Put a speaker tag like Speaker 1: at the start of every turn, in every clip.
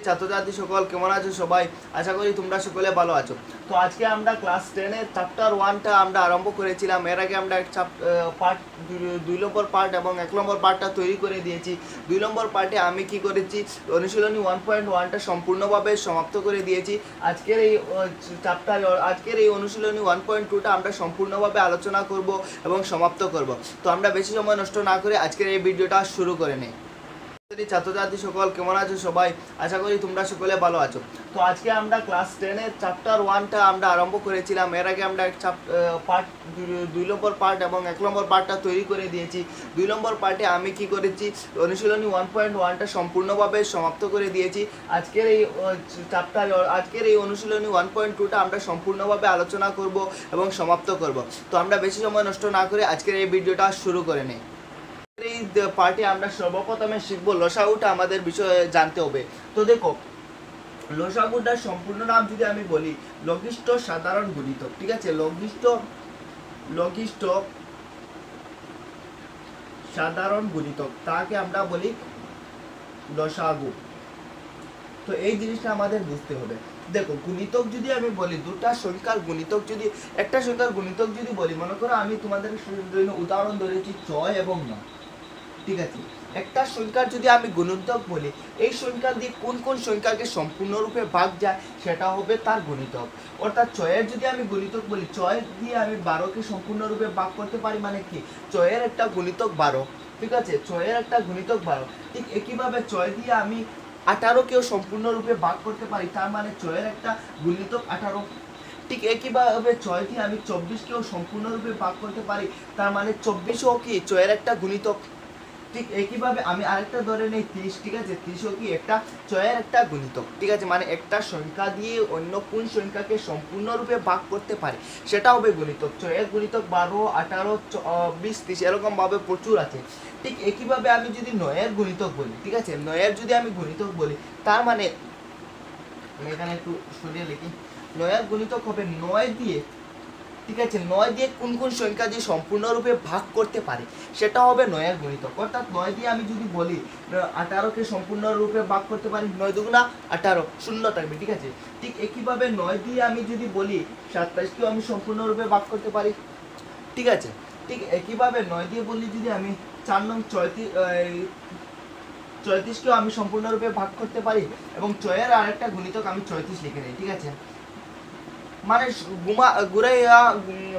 Speaker 1: ছাত্রছাত্রী সকল কেমন আছো সবাই? আশা করি তোমরা সকলে ভালো আছো। তো আজকে আমরা ক্লাস 10 এর চ্যাপ্টার 1টা আমরা আরম্ভ করেছিলাম। এর আগে আমরা পার্ট 2 নম্বর পার্ট এবং 1 নম্বর পার্টটা তৈরি করে দিয়েছি। 2 নম্বর পার্টে আমি কি করেছি, অনুশীলনী 1.1টা সম্পূর্ণভাবে সমাপ্ত করে দিয়েছি। আজকের এই অনুশীলনী 1.2টা আমরা সম্পূর্ণভাবে আলোচনা করব এবং সমাপ্ত করব। তো আমরা বেশি সময় নষ্ট না করে আজকের এই ভিডিওটা শুরু করে নেই। ছাত্রছাত্রী সকল কেমন আছো সবাই? আশা করি তোমরা সকলে ভালো আছো। তো আজকে আমরা ক্লাস 10 এর চ্যাপ্টার 1টা আমরা আরম্ভ করেছিলাম। এর আগে আমরা পার্ট 2 নম্বর পার্ট এবং 1 নম্বর পার্টটা তৈরি করে দিয়েছি। 2 নম্বর পার্টে আমি কি করেছি, অনুশীলনী 1.1টা সম্পূর্ণভাবে সমাপ্ত করে দিয়েছি। আজকের এই অনুশীলনী 1.2টা আমরা সম্পূর্ণভাবে আলোচনা করব এবং সমাপ্ত করব। তো আমরা বেশি সময় নষ্ট না করে আজকের এই ভিডিওটা শুরু করে নেই। এই পার্টে আমরা সর্বপ্রথমে শিখবো লসাগুটা আমাদের বিষয়ে জানতে হবে। তো দেখো, লসাগুটার সম্পূর্ণ নাম যদি আমি বলি, লঘিষ্ঠ সাধারণ গুণিতক। ঠিক আছে, লঘিষ্ঠ সাধারণ গুণিতক, তাকে আমরা বলি লসাগু। তো এই জিনিসটা আমাদের বুঝতে হবে। দেখো, গুণিতক যদি আমি বলি, দুটা সংখ্যার গুণিতক যদি, একটা সংখ্যার গুণিতক যদি বলি, মনে করো আমি তোমাদের উদাহরণ ধরেছি 6 এবং 9। ঠিক আছে, একটা সংখ্যার যদি আমি গুণিতক বলি, এই সংখ্যা দিয়ে কোন কোন সংখ্যাকে সম্পূর্ণরূপে ভাগ যায় সেটা হবে তার গুণিতক। অর্থাৎ 6 যদি আমি গুণিতক বলি, 6 দিয়ে আমি 12কে সম্পূর্ণরূপে ভাগ করতে পারি, মানে কি 6 একটা গুণিতক 12। ঠিক আছে, 6 একটা গুণিতক 12। ঠিক একইভাবে 6 দিয়ে আমি 18কেও সম্পূর্ণরূপে ভাগ করতে পারি, তার মানে 6 একটা গুণিতক 18। ঠিক একইভাবে 6 দিয়ে আমি 24কেও সম্পূর্ণরূপে ভাগ করতে পারি, তার মানে 24ও কি 6 একটা গুণিতক। ঠিক একইভাবে আমি আরেকটা ধরে নেই 30। ঠিক আছে, 30ও কি একটা 6 একটা গুণিতক। ঠিক আছে, মানে একটা সংখ্যা দিয়ে অন্য কোন সংখ্যাকে সম্পূর্ণরূপে ভাগ করতে পারে সেটা হবে গুণিতক। 6 গুণিতক 12, 18, 20, 30 এরকম ভাবে প্রচুর আছে। ঠিক একইভাবে আমি যদি 9 গুণিতক বলি, ঠিক আছে, 9 যদি আমি গুণিতক বলি, তার মানে আমি এখানে একটু সরিয়ে লিখি, 9 গুণিতক হবে 9 দিয়ে, ঠিক আছে, 9 দিয়ে কোন কোন সংখ্যা দিয়ে সম্পূর্ণরূপে ভাগ করতে পারে সেটা হবে 9 গুণিতক। অর্থাৎ 9 দিয়ে আমি যদি বলি 18কে সম্পূর্ণরূপে ভাগ করতে পারি, 9 দুগুণা 18, শূন্য থাকবে। ঠিক আছে, ঠিক একইভাবে 9 দিয়ে আমি যদি বলি 27কেও আমি সম্পূর্ণরূপে ভাগ করতে পারি। ঠিক আছে, ঠিক একইভাবে 9 দিয়ে বলি যদি আমি 4 নং 34কেও আমি সম্পূর্ণরূপে ভাগ করতে পারি, এবং 6 আরেকটা গুণিতক আমি 34 লিখে নিই। ঠিক আছে, মানে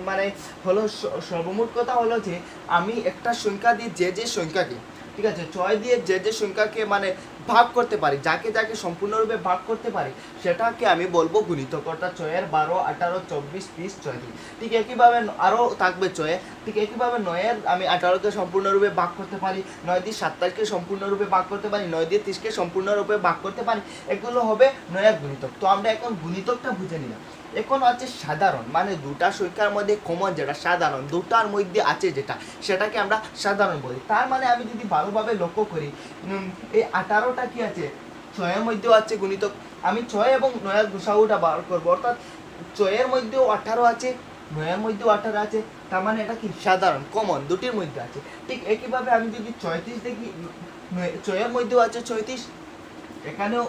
Speaker 1: মানে হলো সর্বমোট কথা হলো যে আমি একটা সংখ্যা দিয়ে যে সংখ্যাকে, ঠিক আছে, 6 দিয়ে যে সংখ্যাকে মানে ভাগ করতে পারি, যাকে যাকে সম্পূর্ণরূপে ভাগ করতে পারি, সেটাকে আমি বলবো গুণিতক। অর্থাৎ 6, 12, 18, 24, 30, 34। ঠিক একইভাবে আরও থাকবে 6। ঠিক একইভাবে 9 আমি 18কে সম্পূর্ণরূপে ভাগ করতে পারি, 9 দিয়ে 27কে সম্পূর্ণরূপে ভাগ করতে পারি, 9 দিয়ে 30কে সম্পূর্ণরূপে ভাগ করতে পারি। এগুলো হবে 9 গুণিতক। তো আমরা এখন গুণিতকটা বুঝে নিলাম। এখন আছে সাধারণ, মানে দুটা সংখ্যার মধ্যে কমন যেটা সাধারণ, দুটার মধ্যে আছে যেটা, সেটাকে আমরা সাধারণ বলি। তার মানে আমি যদি ভালোভাবে লক্ষ্য করি, এই 18টা কি আছে, 6 মধ্যেও আছে গুণিতক। আমি 6 এবং 9 গুসাগুটা বার করবো, অর্থাৎ 6 মধ্যেও 18 আছে, 9 মধ্যেও 18 আছে, তার মানে এটা কি সাধারণ, কমন, দুটির মধ্যে আছে। ঠিক একইভাবে আমি যদি 34 দেখি, 6 মধ্যেও আছে 36, এখানেও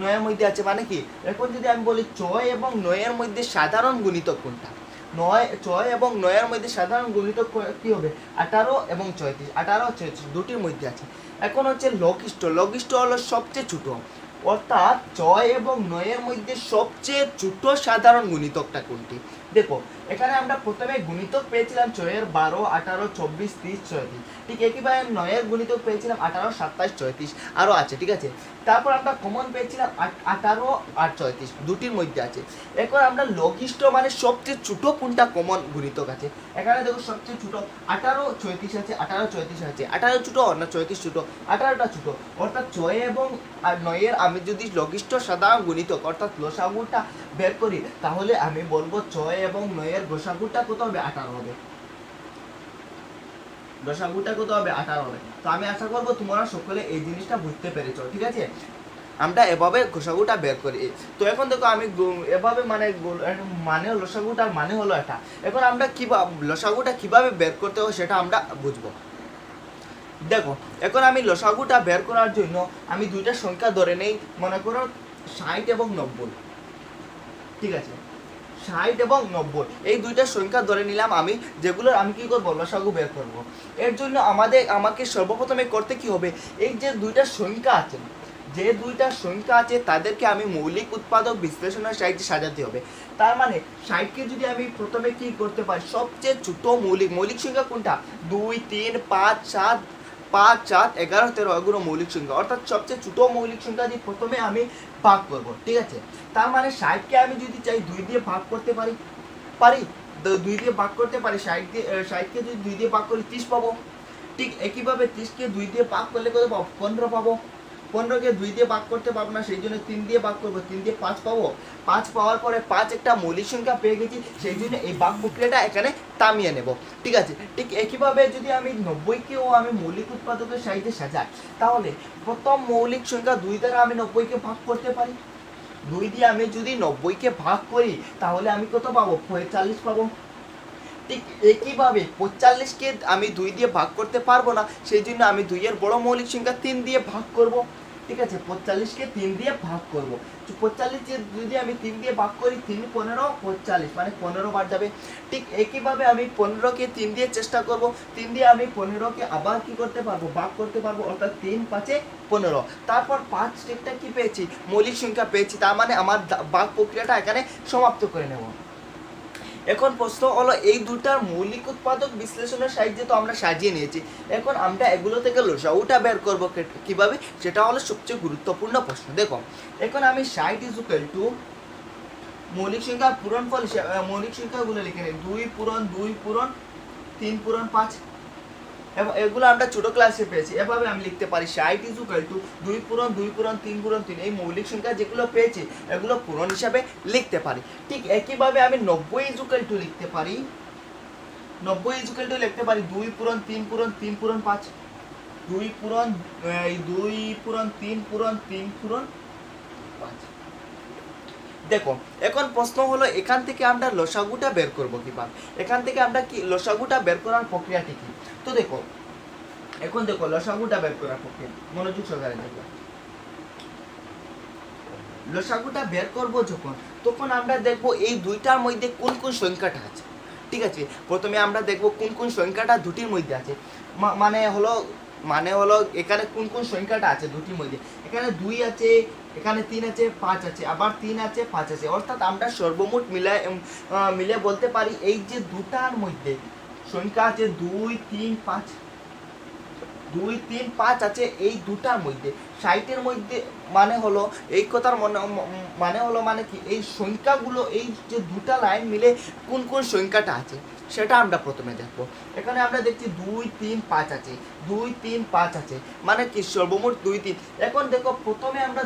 Speaker 1: 9 মধ্যে আছে, মানে কি এখন যদি আমি বলি 6 এবং 9 মধ্যে সাধারণ গুণিতক কোনটা, 6 এবং 9 মধ্যে সাধারণ গুণিতক কি হবে, 18 এবং 34, 18 34 দুটির মধ্যে আছে। এখন হচ্ছে লঘিষ্ঠ। লঘিষ্ঠ হলো সবচেয়ে ছোট, অর্থাৎ 6 এবং 9 মধ্যে সবচেয়ে ছোট সাধারণ গুণিতকটা কোনটি। দেখো, এখানে আমরা প্রথমে গুণিতক পেয়েছিলাম 6, 12, 18, 24, 30, 34। ঠিক একইভাবে 9 গুণিতক পেয়েছিলাম 18, 27, 34, আরও আছে। ঠিক আছে, তারপর আমরা কমন পেয়েছিলাম 18 আর 34, দুটির মধ্যে আছে। এখন আমরা লঘিষ্ঠ মানে সবচেয়ে ছোট কোনটা কমন গুণিতক আছে। এখানে দেখো সবচেয়ে ছোট 18, 34 আছে, 18, 34 আছে। 18 ছোট না 34 ছোট, 18টা ছোট। অর্থাৎ 6 এবং 9 আমি যদি লঘিষ্ঠ সাধারণ গুণিতক অর্থাৎ লসাগুটা বের করি, তাহলে আমি বলবো 6 এবং 9 গোসাগুটা কত হবে, 18 হবে। দশাগুটা কত হবে, 18 হবে। তো আমি আশা করবো তোমরা সকলে এই জিনিসটা বুঝতে পেরেছো। ঠিক আছে, আমরা এভাবে গোসাগুটা বের করি। তো এখন দেখো আমি এভাবে মানে লসাগুটার মানে হলো এটা। এখন আমরা কিভাবে লসাগুটা কিভাবে বের করতে হবে সেটা আমরা বুঝবো। দেখো এখন আমি লসাগুটা বের করার জন্য আমি দুইটা সংখ্যা ধরে নেই, মনে করো 60 এবং 90। ঠিক আছে, 60 এবং 90 এই দুইটা সংখ্যা ধরে নিলাম আমি, যেগুলোর আমি কি করব, লসাগু বের করব। এর জন্য আমাকে সর্বপ্রথমে করতে কি হবে, এই যে দুইটা সংখ্যা আছে, যে দুইটা সংখ্যা আছে তাদেরকে আমি মৌলিক উৎপাদক বিশ্লেষণের সাহায্যে সাজাতে হবে। তার মানে 60কে যদি আমি প্রথমে কি করতে পারি, সবচেয়ে ছোট মৌলিক সংখ্যা কোনটা, 2 3 5 7, 5 7 11 13 এগুলো মৌলিক সংখ্যা, অর্থাৎ সবচেয়ে ছোট মৌলিক সংখ্যা দিয়ে প্রথমে আমি ভাগ করব। ঠিক আছে, তার মানে 60কে আমি যদি চাই 2 দিয়ে ভাগ করতে পারি, পারি 2 দিয়ে ভাগ করতে পারি, 60কে যদি 2 দিয়ে ভাগ করি 30 পাবো। ঠিক একইভাবে 30কে 2 দিয়ে ভাগ করলে কত পাবো, 15 পাবো। 15কে 2 দিয়ে ভাগ করতে পারবো না, সেই জন্য 3 দিয়ে ভাগ করবো, 3 দিয়ে 5 পাবো। 5 পাওয়ার পরে 5 একটা মৌলিক সংখ্যা পেয়ে গেছি, সেই জন্য এই ভাগ প্রক্রিয়াটা এখানে থামিয়ে নেব। ঠিক আছে, ঠিক একইভাবে যদি আমি 90কেও আমি মৌলিক উৎপাদকের সাহায্যে সাজাই, তাহলে প্রথম মৌলিক সংখ্যা 2 দ্বারা আমি 90কে ভাগ করতে পারি। 2 দিয়ে আমি যদি 90কে ভাগ করি তাহলে আমি কত পাবো, 45 পাবো। ঠিক একইভাবে 45কে আমি 2 দিয়ে ভাগ করতে পারবো না, সেই জন্য আমি 2 এর বড় মৌলিক সংখ্যা 3 দিয়ে ভাগ করব। ঠিক আছে, 45কে 3 দিয়ে ভাগ করব। 45 যদি আমি 3 দিয়ে ভাগ করি, 3 15 45 মানে 15 বার যাবে। ঠিক একইভাবে আমি 15কে 3 দিয়ে চেষ্টা করব, 3 দিয়ে আমি 15কে আবার কি করতে পারবো, ভাগ করতে পারবো, অর্থাৎ 3 5 15। তারপর 5 টিকটা কি পেয়েছি, মৌলিক সংখ্যা পেয়েছি, তার মানে আমার ভাগ প্রক্রিয়াটা এখানে সমাপ্ত করে নেব। এখন প্রশ্ন হলো, এই দুটার মৌলিক উৎপাদক বিশ্লেষণের সাহায্যে তো আমরা সাজিয়ে নিয়েছি, এখন আমরা এগুলো থেকে লসাগুটা বের করব কিভাবে, সেটা হলো সবচেয়ে গুরুত্বপূর্ণ প্রশ্ন। দেখো এখন আমি 60 ইকুয়াল টু মৌলিক সংখ্যার পূরণফল, মৌলিক সংখ্যাগুলো লিখে নিই, 2 পূরণ 2 পূরণ 3 পূরণ 5, এবং এগুলো আমরা ছোট ক্লাসে পেয়েছি। এভাবে আমি লিখতে পারি 60 ইকুয়াল টু 2 পূরণ 2 পূরণ 3 পূরণ 3, এই মৌলিক সংখ্যা যেগুলো পেয়েছি এগুলো পূরণ হিসাবে লিখতে পারি। ঠিক একইভাবে আমি 90 ইকুয়াল টু লিখতে পারি, 90 ইকুয়াল টু লিখতে পারি 2 পূরণ 3 পূরণ 3 পূরণ 5, 2 পূরণ 2 পূরণ 3 পূরণ 3 পূরণ 5। দেখো এখন প্রশ্ন হলো, এখান থেকে আমরা লসাগুটা বের করব কিভাবে, এখান থেকে আমরা কি লসাগুটা বের করার প্রক্রিয়াটি কি। তো দেখো এখন দেখো লসাগুটা বের করার প্রক্রিয়া, মনোযোগ সহকারে দেখো। লসাগুটা বের করব যখন, তখন আমরা দেখব এই দুইটার মধ্যে কোন কোন সংখ্যাটা আছে। ঠিক আছে, প্রথমে আমরা দেখব কোন কোন সংখ্যাটা দুটির মধ্যে আছে, মানে হলো এখানে কোন কোন সংখ্যাটা আছে দুটির মধ্যে। এখানে 2 আছে, এখানে 3 আছে, 5 আছে, আবার 3 আছে 5 আছে, অর্থাৎ আমরা সর্বমোট মিলে বলতে পারি এই যে দুটার মধ্যে সংখ্যা আছে 2 3 5, 2 3 5 আছে এই দুটার মধ্যে। 60-এর মধ্যে মানে হলো এই কথার মানে কি, এই সংখ্যাগুলো এই যে দুটা লাইন মিলে কোন কোন সংখ্যাটা আছে সেটা আমরা প্রথমে দেখবো। এখানে আমরা দেখছি 2 3 5 আছে, 2 3 5 আছে, মানে কি সর্বমোট 2 3। এখন দেখো প্রথমে আমরা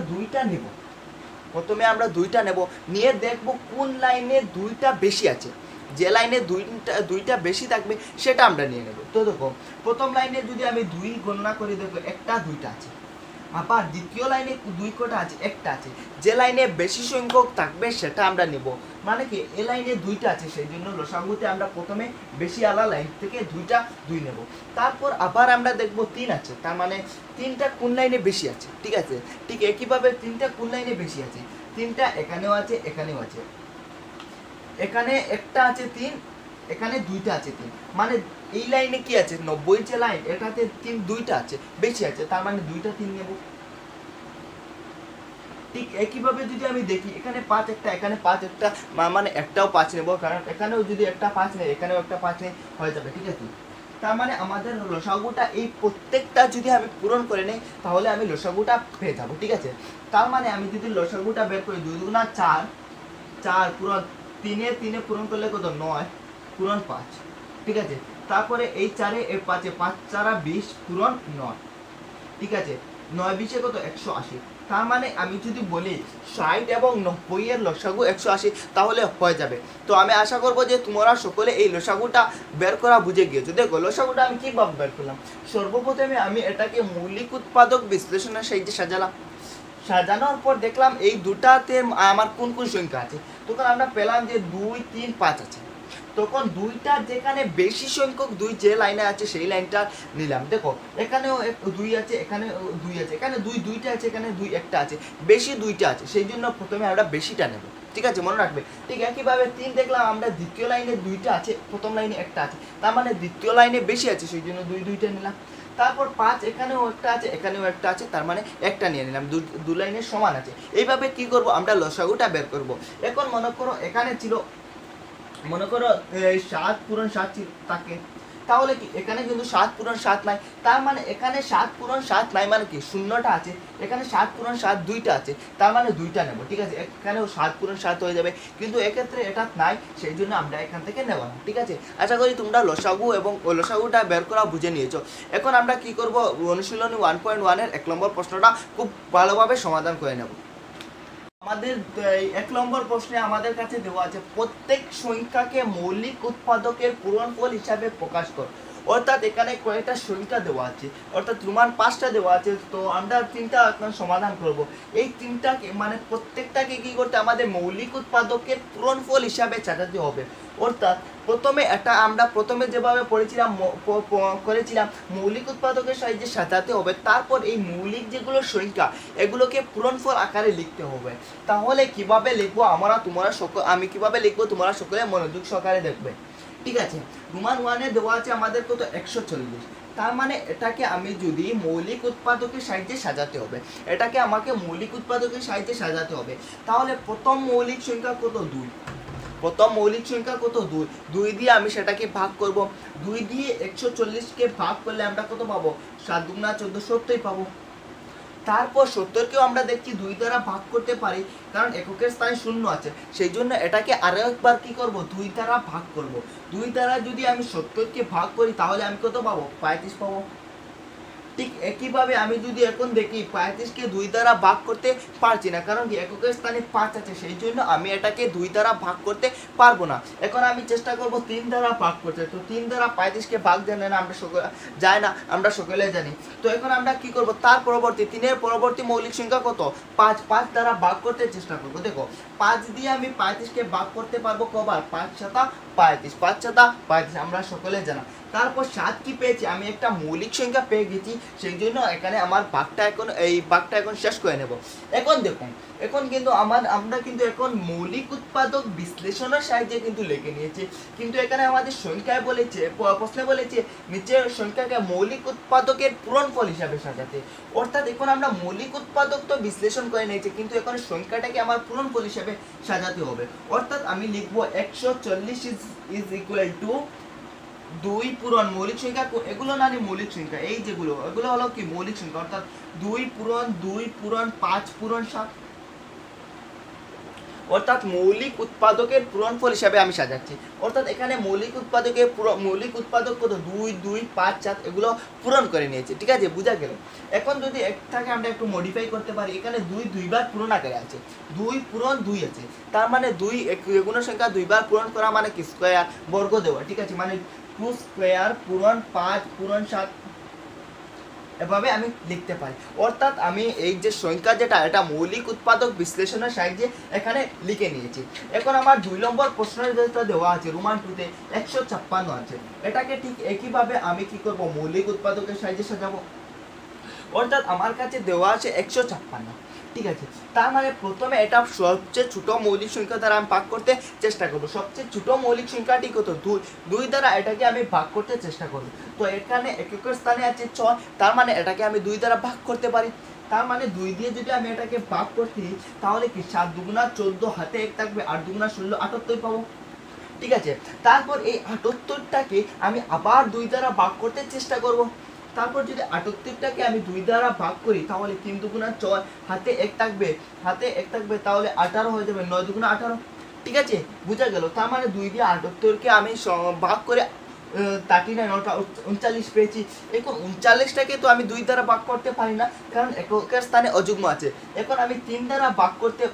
Speaker 1: দুইটা নেব, নিয়ে দেখব কোন লাইনে দুইটা বেশি আছে, যে লাইনে দুইটা বেশি থাকবে সেটা আমরা নিয়ে নেব। তো দেখো প্রথম লাইনে যদি আমি 2 গণনা করি, দেখো একটা 2টা আছে, আবার দ্বিতীয় লাইনে 2 কটা আছে, একটা আছে, যে লাইনে বেশি সংখ্যক থাকবে সেটা আমরা নেব। মানে কি এ লাইনে 2টা আছে, সেই জন্য লসাগুতে আমরা প্রথমে বেশি আলা লাইন থেকে 2 নেব। তারপর আবার আমরা দেখব 3 আছে, তার মানে 3টা কোন লাইনে বেশি আছে। ঠিক আছে, ঠিক একইভাবে 3টা কোন লাইনে বেশি আছে, 3টা এখানেও আছে, এখানেও আছে, এখানে একটা আছে 3, এখানে 2টা আছে 3, মানে এই লাইনে কি আছে 90 যে লাইন, এটাতে 3 2টা আছে বেশি আছে, তার মানে 2টা 3 নেব। ঠিক একইভাবে যদি আমি দেখি, এখানে 5 একটা, এখানে 5 একটা, মানে একটাও 5 নেব, কারণ এখানেও যদি একটা 5 নেই, এখানেও একটা 5 নেই, হয়ে যাবে। ঠিক আছে, তার মানে আমাদের লসাগুটা এই প্রত্যেকটা যদি আমি পূরণ করে নেই তাহলে আমি লসাগুটা পেয়ে যাবো। ঠিক আছে, তার মানে আমি যদি লসাগুটা বের করি, 2 2 4, 4 পূরণ 3 পূরণ করলে কত, 9 পূরণ 5। ঠিক আছে, তারপরে এই 4 এ 5 5 4 20 পূরণ 9। ঠিক আছে, 9 20 কত, 180। তার মানে আমি যদি বলি 60 এবং 90 এর লসাগু 180, তাহলে হয়ে যাবে। তো আমি আশা করব যে তোমরা সকলে এই লসাগুটা বের করা বুঝে গিয়েছো। দেখো লসাগুটা আমি কিভাবে বের করলাম, সর্বপ্রথমে আমি এটাকে মৌলিক উৎপাদক বিশ্লেষণের সাহায্যে সাজানোর পর দেখলাম এই দুটাতে আমার কোন কোন সংখ্যা আছে, তখন আমরা পেলাম যে 2 3 5 আছে। তখন দুইটার যেখানে বেশি সংখ্যক দুই যে লাইনে আছে সেই লাইনটা নিলাম। দেখো এখানেও দুই আছে, এখানে দুই আছে, এখানে দুইটা আছে, এখানে একটা আছে, বেশি দুইটা আছে, সেই জন্য প্রথমে আমরা বেশিটা নেব। ঠিক আছে, মনে রাখবে। ঠিক একইভাবে 3 দেখলাম আমরা দ্বিতীয় লাইনে দুইটা আছে, প্রথম লাইনে একটা আছে, তার মানে দ্বিতীয় লাইনে বেশি আছে, সেই জন্য দুইটা নিলাম। তারপর 5 এখানেও একটা আছে, এখানেও একটা আছে, তার মানে একটা নিয়ে নিলাম, দু লাইনের সমান আছে। এইভাবে কি করব, আমরা লসাগুটা বের করব। এখন মনে করো এখানে ছিল, মনে করো 7 পূরণ 7 থাকে, তাহলে কি এখানে কিন্তু 7 পূরণ 7 নাই, তার মানে এখানে 7 পূরণ 7 নাই মানে কি শূন্যটা আছে, এখানে 7 পূরণ 7 দুইটা আছে, তার মানে দুইটা নেব। ঠিক আছে, এখানেও 7 পূরণ 7 হয়ে যাবে, কিন্তু এক্ষেত্রে এটা নাই, সেই জন্য আমরা এখান থেকে নেব না। ঠিক আছে, আশা করি তোমরা লসাগু এবং লসাগুটা বের করা বুঝে নিয়েছো। এখন আমরা কি করব, অনুশীলনী 1.1 এর 1 নম্বর প্রশ্নটা খুব ভালোভাবে সমাধান করে নেব। আমাদের 1 নম্বর প্রশ্নে আমাদের কাছে দেওয়া আছে প্রত্যেক সংখ্যাকে মৌলিক উৎপাদকের পূরণফল হিসাবে প্রকাশ কর। অর্থাৎ এখানে কয়েকটা সংখ্যা দেওয়া আছে, অর্থাৎ রোমান 5টা দেওয়া আছে, তো আমরা 3টা এখন সমাধান করব। এই 3টাকে মানে প্রত্যেকটাকে কি করতে, আমাদের মৌলিক উৎপাদকের পূরণফল হিসাবে সাজাতে হবে। অর্থাৎ প্রথমে এটা আমরা প্রথমে যেভাবে করেছিলাম মৌলিক উৎপাদকের সাহায্যে সাজাতে হবে, তারপর এই মৌলিক যেগুলো সংখ্যা এগুলোকে পূরণফল আকারে লিখতে হবে। তাহলে কিভাবে লিখবো আমি কিভাবে লিখবো তোমরা সকলে মনোযোগ সহকারে দেখবে। ঠিক আছে, রোমান 1-এ দেওয়া আছে আমাদের কত 140, তার মানে এটাকে আমি যদি মৌলিক উৎপাদকের সাহায্যে সাজাতে হবে, এটাকে আমাকে মৌলিক উৎপাদকের সাহায্যে সাজাতে হবে, তাহলে প্রথম মৌলিক সংখ্যা কত 2, প্রথম মৌলিক সংখ্যা কত 2, 2 দিয়ে আমি সেটাকে ভাগ করব, 2 দিয়ে 140কে ভাগ করলে আমরা কত পাবো, 7 দুগুণা 14, 70 পাবো। তারপর 70কেও আমরা দেখছি 2 দ্বারা ভাগ করতে পারি, কারণ এককের স্থানে 0 আছে, সেই জন্য এটাকে আরো একবার কি করব, 2 দ্বারা ভাগ করব। 2 দ্বারা যদি আমি 70কে ভাগ করি তাহলে আমি কত পাবো, 35 পাবো। ঠিক একইভাবে আমি যদি এখন দেখি 35কে 2 দ্বারা ভাগ করতে পারছি না, কারণ কি এককের স্থানে 5 আছে, সেই জন্য আমি এটাকে 2 দ্বারা ভাগ করতে পারবো না। এখন আমি চেষ্টা করব 3 দ্বারা ভাগ করতে, তো 3 দ্বারা 35কে ভাগ জানে না আমরা আমরা সকলে জানি। তো এখন আমরা কি করব, তার পরবর্তী 3-এর পরবর্তী মৌলিক সংখ্যা কত, 5, 5 দ্বারা ভাগ করতে চেষ্টা করব। দেখো 5 দিয়ে আমি 35কে ভাগ করতে পারবো কবার, 5 7 35, 5 7 35, আমরা সকলে জানা। তারপর 7 কি পেয়েছি, আমি একটা মৌলিক সংখ্যা পেয়ে গেছি, সেই জন্য এখানে আমার ভাগটা এখন শেষ করে নেব। এখন দেখুন, এখন কিন্তু আমরা কিন্তু এখন মৌলিক উৎপাদক বিশ্লেষণের সাহায্যে কিন্তু লিখে নিয়েছি, কিন্তু এখানে আমাদের সংখ্যায় বলেছে, প্রশ্নে বলেছে নিচের সংখ্যাকে মৌলিক উৎপাদকের পূরণফল হিসাবে সাজাতে। অর্থাৎ এখন আমরা মৌলিক উৎপাদক তো বিশ্লেষণ করে নিয়েছি, কিন্তু এখন সংখ্যাটাকে আমার পূরণফল হিসাবে সাজাতে হবে। অর্থাৎ আমি লিখবো 140 ইজ ইকুয়াল টু 2 পূরণ মৌলিক সংখ্যা, এগুলো না মৌলিক সংখ্যা, এই যেগুলো এগুলো হলো কি মৌলিক সংখ্যা, অর্থাৎ 2 পূরণ 5 পূরণ 7, অর্থাৎ মৌলিক উৎপাদকের পূরণফল হিসাবে আমি সাজাচ্ছি। অর্থাৎ এখানে মৌলিক উৎপাদক কত 2 2 5 7 এগুলো পূরণ করে নিয়েছে। ঠিক আছে, বোঝা গেল। এখন যদি একটাকে আমরা একটু মডিফাই করতে পারি, এখানে 2 দুইবার পূরণ আকারে আছে, 2 পূরণ 2 আছে, তার মানে 2 এগুলো সংখ্যা দুইবার পূরণ করা মানে কি স্কয়ার, বর্গ দেওয়া। ঠিক আছে, মানে 2 স্কয়ার পূরণ 5 পূরণ 7, এভাবে আমি লিখতে পারি। অর্থাৎ আমি এই যে সংখ্যা যেটা এটা মৌলিক উৎপাদক বিশ্লেষণের সাহায্যে এখানে লিখে নিয়েছি। এখন আমার 2 নম্বর প্রশ্নের যেটা দেওয়া আছে রোমান 2-তে 156 আছে, এটাকে ঠিক একইভাবে আমি কি করব, মৌলিক উৎপাদকের সাহায্যে সাজাবো। অর্থাৎ আমার কাছে দেওয়া আছে 156, ঠিক আছে, তার মানে প্রথমে এটা সবচেয়ে ছোট মৌলিক সংখ্যা দ্বারা আমি ভাগ করতে চেষ্টা করব। সবচেয়ে ছোট মৌলিক সংখ্যাটি কত, 2 দ্বারা এটাকে আমি ভাগ করতে চেষ্টা করব। তো এখানে এককের স্থানে আছে 6, তার মানে এটাকে আমি 2 দ্বারা ভাগ করতে পারি, তার মানে 2 দিয়ে যদি আমি এটাকে ভাগ করতে, তাহলে কি 7 দুগুণা 14, হাতে 1 থাকবে, 8 দুগুণা 16, 78 পাবো। ঠিক আছে, তারপর এই 78টাকে আমি আবার 2 দ্বারা ভাগ করতে চেষ্টা করব। তারপর যদি 78টাকে আমি 2 দ্বারা ভাগ করি, তাহলে 3 দুগুণা 6, হাতে 1 থাকবে, তাহলে 18 হয়ে যাবে, 9 দুগুণা 18। ঠিক আছে, বোঝা গেল। তার মানে 2 দিয়ে 78কে আমি ভাগ করে 39 অর্থাৎ 39 পেয়েছি। এখন 39টাকে তো আমি 2 দ্বারা ভাগ করতে পারি না, কারণ এককের স্থানে অযুগ্ম আছে। এখন আমি 3 দ্বারা ভাগ করতে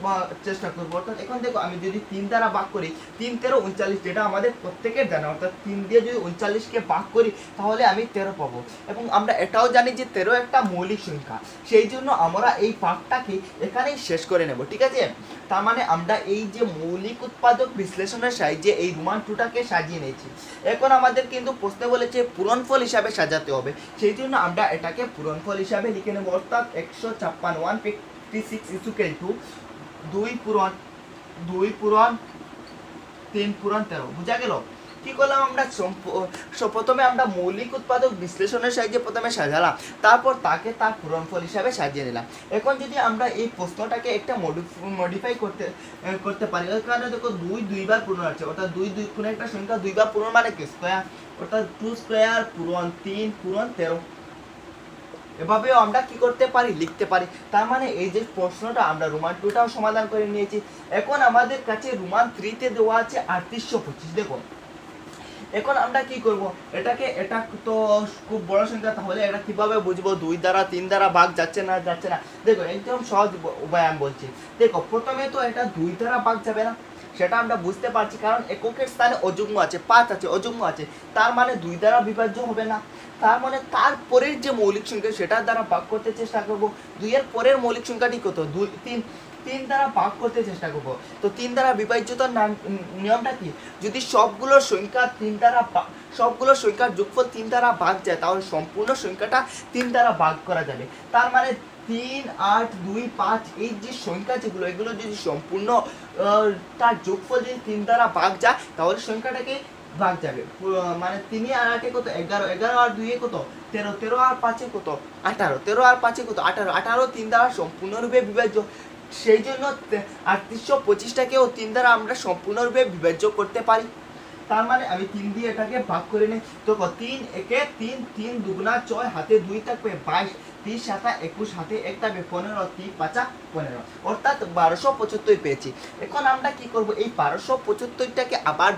Speaker 1: চেষ্টা করবো। অর্থাৎ এখন দেখো আমি যদি 3 দ্বারা ভাগ করি, 3 13 39, যেটা আমাদের প্রত্যেকের জানা। অর্থাৎ 3 দিয়ে যদি 39কে ভাগ করি তাহলে আমি 13 পাবো। এবং আমরা এটাও জানি যে 13 একটা মৌলিক সংখ্যা, সেই জন্য আমরা এই পাঠটাকে এখানেই শেষ করে নেব, ঠিক আছে। তার মানে আমরা এই যে মৌলিক উৎপাদক বিশ্লেষণের সাহায্যে এই রোমান 2টাকে সাজিয়ে নিয়েছি। এখন আমাদের কিন্তু প্রশ্নে বলেছে পূরণফল হিসাবে সাজাতে হবে, সেই জন্য আমরা এটাকে পূরণফল হিসাবে লিখে নেব। অর্থাৎ 156 156 ইকুয়াল টু 2 পূরণ 3 পূরণ 13। বুঝা গেল? কি করলাম আমরা? প্রথমে আমরা মৌলিক উৎপাদক বিশ্লেষণের সাহায্যে প্রথমে সাজালাম, তারপর তাকে তার পূরণফল হিসাবে সাজিয়ে নিলাম। এখন যদি আমরা এই প্রশ্নটাকে একটা মডিফাই করতে পারি, ওই কারণে দেখো 2 দুইবার পূরণ আছে। অর্থাৎ 2 কোনো একটা সংখ্যা দুইবার পূরণ মানে কি? স্কয়ার। অর্থাৎ 2 স্কয়ার পূরণ 3 পূরণ 13। এভাবেও আমরা কি করতে পারি? লিখতে পারি। তার মানে এই যে প্রশ্নটা আমরা রোমান 2টাও সমাধান করে নিয়েছি। এখন আমাদের কাছে রোমান 3তে দেওয়া আছে 3825। দেখো এখন আমরা কি করব? এটা তো খুব বড় সংখ্যা, তাহলে এটা কিভাবে বুঝবো 2 দ্বারা 3 দ্বারা ভাগ যাচ্ছে না? দেখো একদম সহজ উপায় আমি বলছি। দেখো প্রথমে তো এটা 2 দ্বারা ভাগ যাবে না, সেটা আমরা বুঝতে পারছি, কারণ এককের স্থানে অযুগ্ম আছে, 5 আছে, অযুগ্ম আছে। তার মানে 2 দ্বারা বিভাজ্য হবে না। তার মানে তারপরের যে মৌলিক সংখ্যা সেটা দ্বারা ভাগ করতে চেষ্টা করব। 2 এর পরের মৌলিক সংখ্যাটি কত? 2 3 3 দ্বারা ভাগ করতে চেষ্টা করব। তো 3 দ্বারা বিভাজ্যতার নিয়মটা কি? যদি সবগুলো সংখ্যার যোগফল 3 দ্বারা ভাগ যায়, তাহলে সম্পূর্ণ সংখ্যাটা 3 দ্বারা ভাগ করা যাবে। তার মানে 3 8 2 5 এই যে সংখ্যা যেগুলো, এগুলো যদি সম্পূর্ণ তার যোগফল যদি 3 দ্বারা ভাগ যায়, তাহলে সংখ্যাটাকে ভাগ যাবে। মানে 3 আর 8 কত? 11, 11 আর 2 কত? 13, 13 আর 5 কত? 18, 13 আর 5 কত? 18, 18 3 দ্বারা সম্পূর্ণরূপে বিভাজ্য। সেই জন্য 3825টাকেও 3 দ্বারা আমরা সম্পূর্ণরূপে বিভাজ্য করতে পারি। তার মানে আমি 3 দিয়ে এটাকে ভাগ করে নেই। তো 3 একে 3, 3 দুগুণা 6, হাতে 2 থাকবে 22, 3 7 21, হাতে 1 থাকবে 15, 3 5 15, অর্থাৎ 1275 পেয়েছি। এখন আমরা কি করব? এই 1275টাকে আবার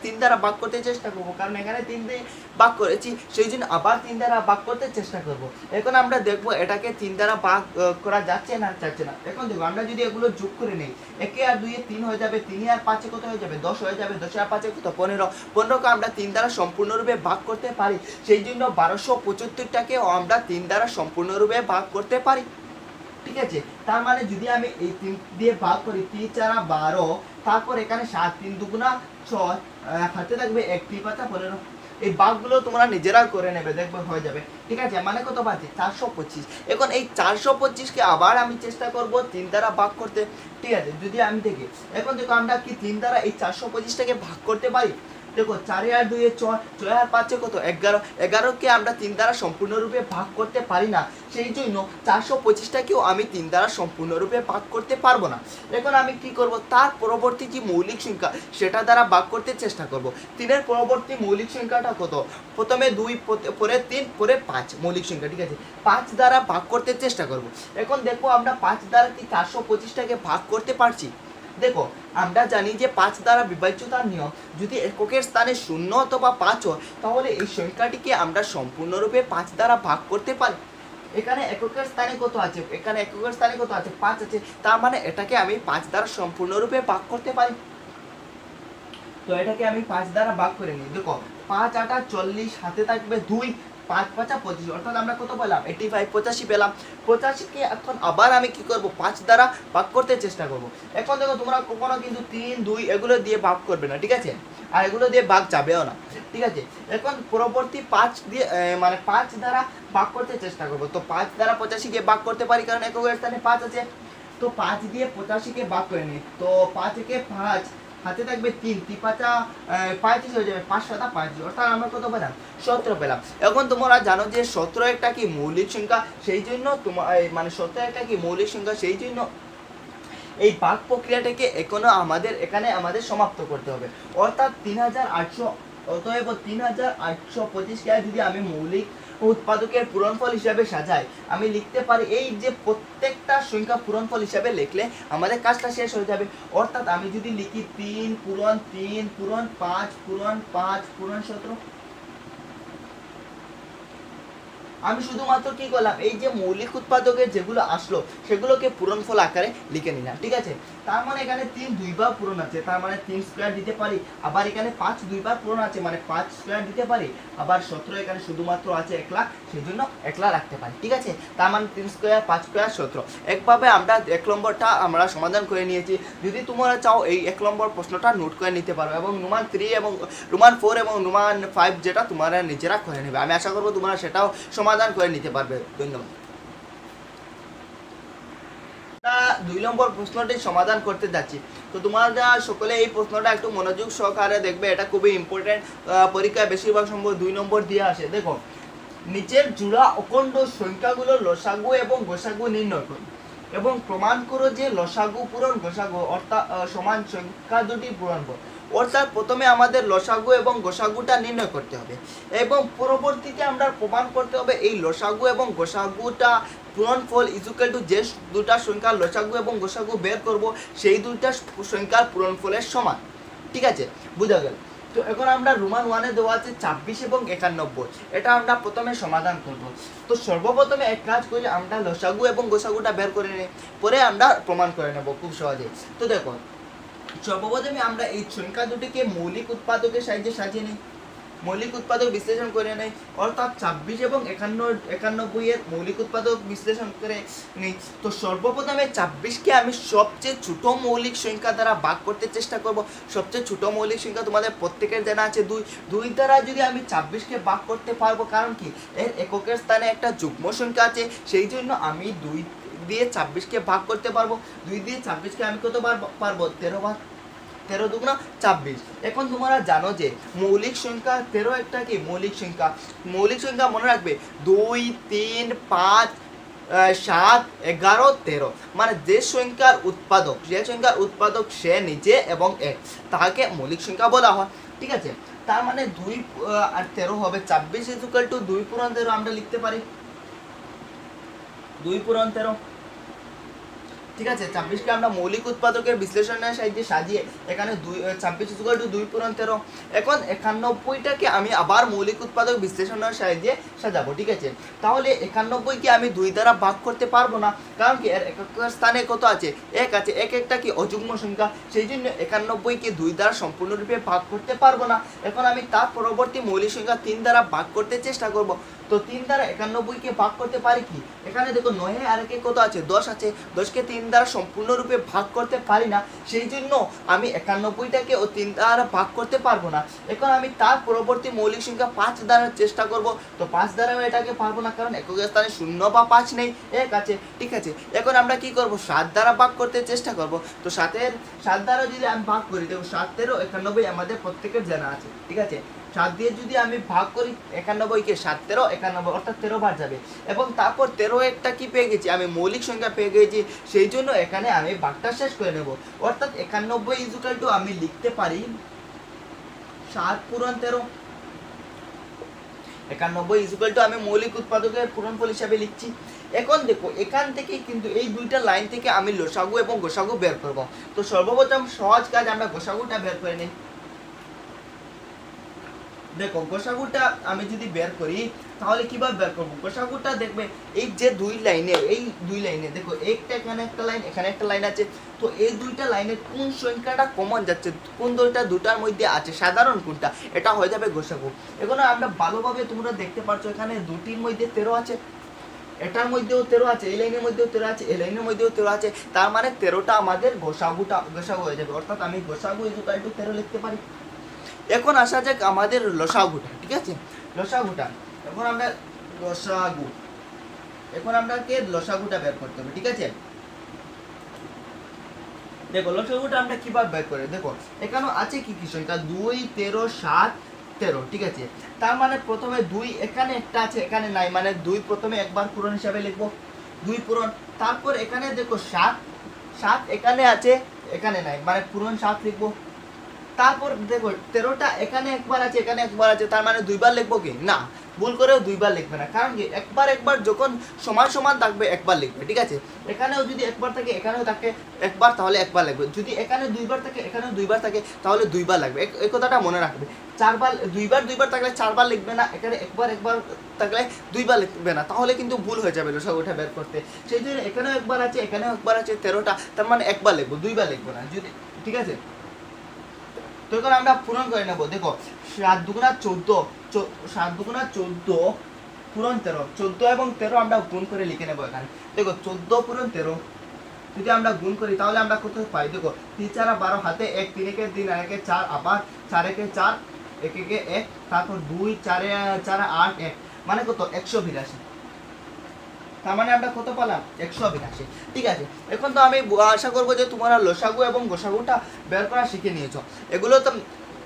Speaker 1: 3 দ্বারা ভাগ করতে চেষ্টা করব, কারণ এখানে 3 দিয়ে ভাগ করেছি, সেই জন্য আবার 3 দ্বারা ভাগ করতে চেষ্টা করব। এখন আমরা দেখব এটাকে 3 দ্বারা ভাগ করা যাচ্ছে না যাচ্ছে না। এখন দেখো আমরা যদি এগুলো যোগ করে নেই, 1 আর 2 3 হয়ে যাবে, 3 আর 5 কত হয়ে যাবে? 10 হয়ে যাবে, 10 আর 5 কত? 15, 15কে আমরা 3 দ্বারা সম্পূর্ণরূপে ভাগ করতে পারি। সেই জন্য 1275টাকে আমরা 3 দ্বারা সম্পূর্ণরূপে ভাগ করতে পারি, ঠিক আছে। তার মানে যদি আমি এই 3 দিয়ে ভাগ করি, 3 4 12, তারপর এখানে 7, 3 দুগুণা 6, হাতে থাকবে 1, 3 5 15। এই ভাগগুলো তোমরা নিজেরা করে নেবে, দেখবে হয়ে যাবে, ঠিক আছে। মানে কত পাচ্ছি? 425। এখন এই 425কে আবার আমি চেষ্টা করব 3 দ্বারা ভাগ করতে, ঠিক আছে। যদি আমি দেখি, এখন দেখো আমরা কি 3 দ্বারা এই 425টাকে ভাগ করতে পারি? দেখো 4 আর 2 6, 6 আর 5 কত? 11, 11কে আমরা 3 দ্বারা সম্পূর্ণরূপে ভাগ করতে পারি না, সেই জন্য 425টাকেও আমি 3 দ্বারা সম্পূর্ণরূপে ভাগ করতে পারবো না। এখন আমি কি করব? তার পরবর্তী যে মৌলিক সংখ্যা সেটা দ্বারা ভাগ করতে চেষ্টা করব। 3 এর পরবর্তী মৌলিক সংখ্যাটা কত? প্রথমে 2, পরে 3, পরে 5 মৌলিক সংখ্যা, ঠিক আছে। 5 দ্বারা ভাগ করতে চেষ্টা করব। এখন দেখো আমরা 5 দ্বারা কি 425টাকে ভাগ করতে পারছি? দেখো আমরা জানি যে 5 দ্বারা বিভাজ্যতার নিয়ম, যদি এককের স্থানে 0 অথবা 5 হয়, তাহলে এই সংখ্যাটিকে আমরা সম্পূর্ণরূপে 5 দ্বারা ভাগ করতে পারি। এখানে এককের স্থানে কত আছে? এখানে এককের স্থানে কত আছে? 5 আছে। তার মানে এটাকে আমি 5 দ্বারা সম্পূর্ণরূপে ভাগ করতে পারি। তো এটাকে আমি 5 দ্বারা ভাগ করে নিই। দেখো 5 8 40, হাতে থাকবে 2, 5 5 25, অর্থাৎ আমরা কত পেলাম? 85, 85 পেলাম। 85কে এখন আবার আমি কি করব? 5 দ্বারা ভাগ করতে চেষ্টা করব। এখন দেখো তোমরা কখনো কিন্তু 3 2 এগুলো দিয়ে ভাগ করবে না, ঠিক আছে, আর এগুলো দিয়ে ভাগ যাবেও না, ঠিক আছে। এখন পরবর্তী 5 দিয়ে মানে 5 দ্বারা ভাগ করতে চেষ্টা করব। তো 5 দ্বারা 85কে ভাগ করতে পারি, কারণ এককের স্থানে 5 আছে। তো 5 দিয়ে 85কে ভাগ করে নিই। তো 5 একে 5, হাতে থাকবে 3, 3 5 35 হয়ে যাবে, 5 7 35, অর্থাৎ আমরা কত পেলাম? 17 পেলাম। এখন তোমরা জানো যে 17 একটা কি মৌলিক সংখ্যা, সেই জন্য তোমার মানে 17 একটা কি মৌলিক সংখ্যা, সেই জন্য এই ভাগ প্রক্রিয়াটাকে এখানে আমাদের সমাপ্ত করতে হবে। অর্থাৎ 3800, অতএব 3825কে যদি আমি মৌলিক উৎপাদকের পূরণফল হিসাবে সাজাই, আমি লিখতে পারি এই যে প্রত্যেকটা সংখ্যা পূরণফল হিসাবে লিখলে আমাদের কাজটা শেষ হয়ে যাবে। অর্থাৎ আমি যদি লিখি 3 পূরণ 3 পূরণ 5 পূরণ 5 পূরণ 17, আমি শুধুমাত্র কি করলাম, এই যে মৌলিক উৎপাদকের যেগুলো আসলো সেগুলোকে পূরণফল আকারে লিখে নিলাম, ঠিক আছে। তার মানে এখানে 3 দুইবার পূরণ আছে, তার মানে 3 স্কয়ার দিতে পারি। আবার এখানে 5 দুইবার পূরণ আছে, মানে 5 স্কয়ার দিতে পারি। আবার 17 এখানে শুধুমাত্র আছে একলা, সেই জন্য একলা রাখতে পারি, ঠিক আছে। তার মানে 3 স্কয়ার 5 স্কয়ার 17। একভাবে আমরা 1 নম্বরটা আমরা সমাধান করে নিয়েছি। যদি তোমরা চাও এই 1 নম্বর প্রশ্নটা নোট করে নিতে পারো, এবং রোমান 3 এবং রোমান 4 এবং রোমান 5 যেটা তোমরা নিজেরা করে নেবে। আমি আশা করবো তোমরা সেটাও সমাধান করে নিতে পারবে। ধন্যবাদ। 2 নম্বর প্রশ্নটি সমাধান করতে যাচ্ছি। তো তোমরা সকলে এই প্রশ্নটা একটু মনোযোগ সহকারে দেখবে, এটা খুবই ইম্পর্টেন্ট। পরীক্ষায় বেশিরভাগ সম্ভব 2 নম্বর দিয়ে আসে। দেখো, নিচের জোড়া অখণ্ড সংখ্যাগুলোর লসাগু এবং গসাগু নির্ণয় করো এবং প্রমাণ করো যে লসাগু পূরণ গসাগু অর্থাৎ সমান সংখ্যা দুটি পূরণ করো। অর্থাৎ প্রথমে আমাদের লসাগু এবং গসাগুটা নির্ণয় করতে হবে, এবং পরবর্তীতে আমরা প্রমাণ করতে হবে এই লসাগু এবং গসাগুটা পূরণফল ইকুয়াল টু যে দুটা সংখ্যার লসাগু এবং গসাগু বের করব সেই দুইটা সংখ্যার পূরণফলের সমান, ঠিক আছে, বুঝা গেল। তো এখন আমরা রোমান 1-এ দেওয়া আছে 26 এবং 91, এটা আমরা প্রথমে সমাধান করব। তো সর্বপ্রথমে এক কাজ করি, আমরা লসাগু এবং গসাগুটা বের করে নিই, পরে আমরা প্রমাণ করে নেব খুব সহজে। তো দেখো, সর্বপ্রথমে আমরা এই সংখ্যা দুটিকে মৌলিক উৎপাদকের সাহায্যে সাজিয়ে নিই, মৌলিক উৎপাদক বিশ্লেষণ করে নেই, অর্থাৎ 26 এবং 91 এর মৌলিক উৎপাদক বিশ্লেষণ করে নিই। তো সর্বপ্রথমে 26কে আমি সবচেয়ে ছোট মৌলিক সংখ্যা দ্বারা ভাগ করতে চেষ্টা করব। সবচেয়ে ছোট মৌলিক সংখ্যা তোমাদের প্রত্যেকের জানা আছে 2। 2 দ্বারা যদি আমি 26কে ভাগ করতে পারবো, কারণ কি এর এককের স্থানে একটা যুগ্ম সংখ্যা আছে, সেই জন্য আমি 2 দিয়ে 26কে ভাগ করতে পারবো। 2 দিয়ে 26কে আমি কত পারবো 13 বার, 13 দুগুণা 26। এখন তোমরা জানো যে মৌলিক সংখ্যা 13 একটা কি মৌলিক সংখ্যা। মৌলিক সংখ্যা মনে রাখবে 2, 3, 5, 7, 11, 13, মানে যে সংখ্যার উৎপাদক সে নিজে এবং এক, তাকে মৌলিক সংখ্যা বলা হয়, ঠিক আছে। তার মানে 2 আর 13 হবে 26 ইকুয়াল টু 2 পূরণ 13 আমরা লিখতে পারি, 2 পূরণ 13, ঠিক আছে। 26কে আমরা মৌলিক উৎপাদকের বিশ্লেষণের সাহায্যে সাজিয়ে এখানে 26 ইকুয়াল টু 2 পূরণ 13। এখন 91টাকে আমি আবার মৌলিক উৎপাদক বিশ্লেষণের সাহায্যে সাজাবো, ঠিক আছে। তাহলে 91কে আমি 2 দ্বারা ভাগ করতে পারবো না, কারণ কি এর এককের স্থানে কত আছে 1 আছে, একটা কি অযুগ্ম সংখ্যা, সেই জন্য 91কে 2 দ্বারা সম্পূর্ণরূপে ভাগ করতে পারবো না। এখন আমি তার পরবর্তী মৌলিক সংখ্যা 3 দ্বারা ভাগ করতে চেষ্টা করব। তো 3 দ্বারা 91কে ভাগ করতে পারি কি, এখানে দেখো 9 আর একে কত আছে 10 আছে, 10কে 3 দ্বারা সম্পূর্ণরূপে ভাগ করতে পারি না, সেই জন্য আমি 91টাকে 3 দ্বারা ভাগ করতে পারবো না। এখন আমি তার পরবর্তী মৌলিক সংখ্যা 5 দ্বারা চেষ্টা করব। তো 5 দ্বারা এটাকে পারবো না, কারণ এককের স্থানে 0 বা 5 নেই, 1 আছে, ঠিক আছে। এখন আমরা কি করব, 7 দ্বারা ভাগ করতে চেষ্টা করব। তো 7 দ্বারা যদি আমি ভাগ করি, দেখো 7, 13, 91 আমাদের প্রত্যেকের জানা আছে, ঠিক আছে। 7 দিয়ে যদি আমি ভাগ করি 91কে, 7, 13, 91, অর্থাৎ 13 বার যাবে। এবং তারপর 13 একটা কি পেয়ে গেছি, আমি মৌলিক সংখ্যা পেয়ে গেছি, সেই জন্য এখানে আমি ভাগটা শেষ করে নেব। অর্থাৎ 91 ইকুয়াল টু আমি লিখতে পারি 7 পূরণ 13। 91 ইকুয়াল টু আমি মৌলিক উৎপাদকের পূরণফল হিসাবে লিখছি। এখন দেখো, এখান থেকে কিন্তু এই দুইটা লাইন থেকে আমি লসাগু এবং গসাগু বের করব। তো সর্বপ্রথম সহজ কাজ, আমরা গসাগুটা বের করে নিই। দেখো, গসাগুটা আমি যদি বের করি তাহলে কিভাবে বের করবো, গসাগুটা দেখবে এই যে এই দুই লাইনে দেখো, এখানে একটা লাইন, এখানে একটা লাইন আছে। তো এই দুইটা লাইনের কোন সংখ্যাটা কমন যাচ্ছে, কোন দুটার মধ্যে আছে সাধারণ কোনটা, এটা হয়ে যাবে গসাগু। এখন আমরা ভালোভাবে তোমরা দেখতে পাচ্ছ এখানে দুটির মধ্যে 13 আছে, এটার মধ্যেও 13 আছে, এই লাইনের মধ্যেও 13 আছে, এই লাইনের মধ্যেও 13 আছে, তার মানে 13টা আমাদের গসাগু হয়ে যাবে। অর্থাৎ আমি গসাগু ইকুয়াল টু 13 লিখতে পারি। এখন আসা যাক আমাদের লসাগুটা, ঠিক আছে, লসাগুটা। এখন আমরা লসাগুটা বের করতে হবে, ঠিক আছে। দেখো, লসাগুটা আমরা কিভাবে বের করে, দেখো এখানে আছে কি কি সংখ্যা 2, 13, 7, 13, ঠিক আছে। তার মানে প্রথমে 2 এখানে একটা আছে, এখানে নাই, মানে 2 প্রথমে একবার পূরণ হিসাবে লিখবো, 2 পূরণ। তারপর এখানে দেখো 7 এখানে আছে, এখানে নাই, মানে পূরণ 7 লিখবো। তারপর দেখো 13টা এখানে একবার আছে, এখানে একবার আছে, তার মানে 2 বার লিখবো কি না, ভুল করেও দুইবার লিখবে না, কারণ কি একবার যখন সমান সমান থাকবে একবার লিখবে, ঠিক আছে। এখানেও যদি একবার থাকে এখানেও থাকে একবার, তাহলে একবার লিখবে। যদি এখানে দুইবার থাকে এখানেও দুইবার থাকে তাহলে দুইবার লাগবে, এই কথাটা মনে রাখবে। দুইবার থাকলে চারবার লিখবে না, এখানে একবার থাকলে দুইবার লিখবে না, তাহলে কিন্তু ভুল হয়ে যাবে লসাগুটা বের করতে। সেই জন্য এখানেও একবার আছে এখানেও একবার আছে 13টা, তার মানে একবার লিখবো, দুইবার লিখবো না যদি, ঠিক আছে। তো এখন আমরা পূরণ করে নেবো। দেখো 7 দুগুণা 14, 7 দুগুণা 14 পূরণ 13, 14 এবং 13 আমরা গুণ করে লিখে নেবো এখানে। দেখো 14 পূরণ 13 যদি আমরা গুণ করি তাহলে আমরা কত পাই? দেখো 3 4 12, হাতে 1, 3 1 3 আর 1 4, আবার 4 1 4, 1 1 1, তারপর 2 4 4 8 1, মানে কত? 182। তার মানে আমরা কত পেলাম? 182। ঠিক আছে, এখন তো আমি আশা করবো যে তোমরা লসাগু এবং গোসাগুটা বের করা শিখে নিয়েছো।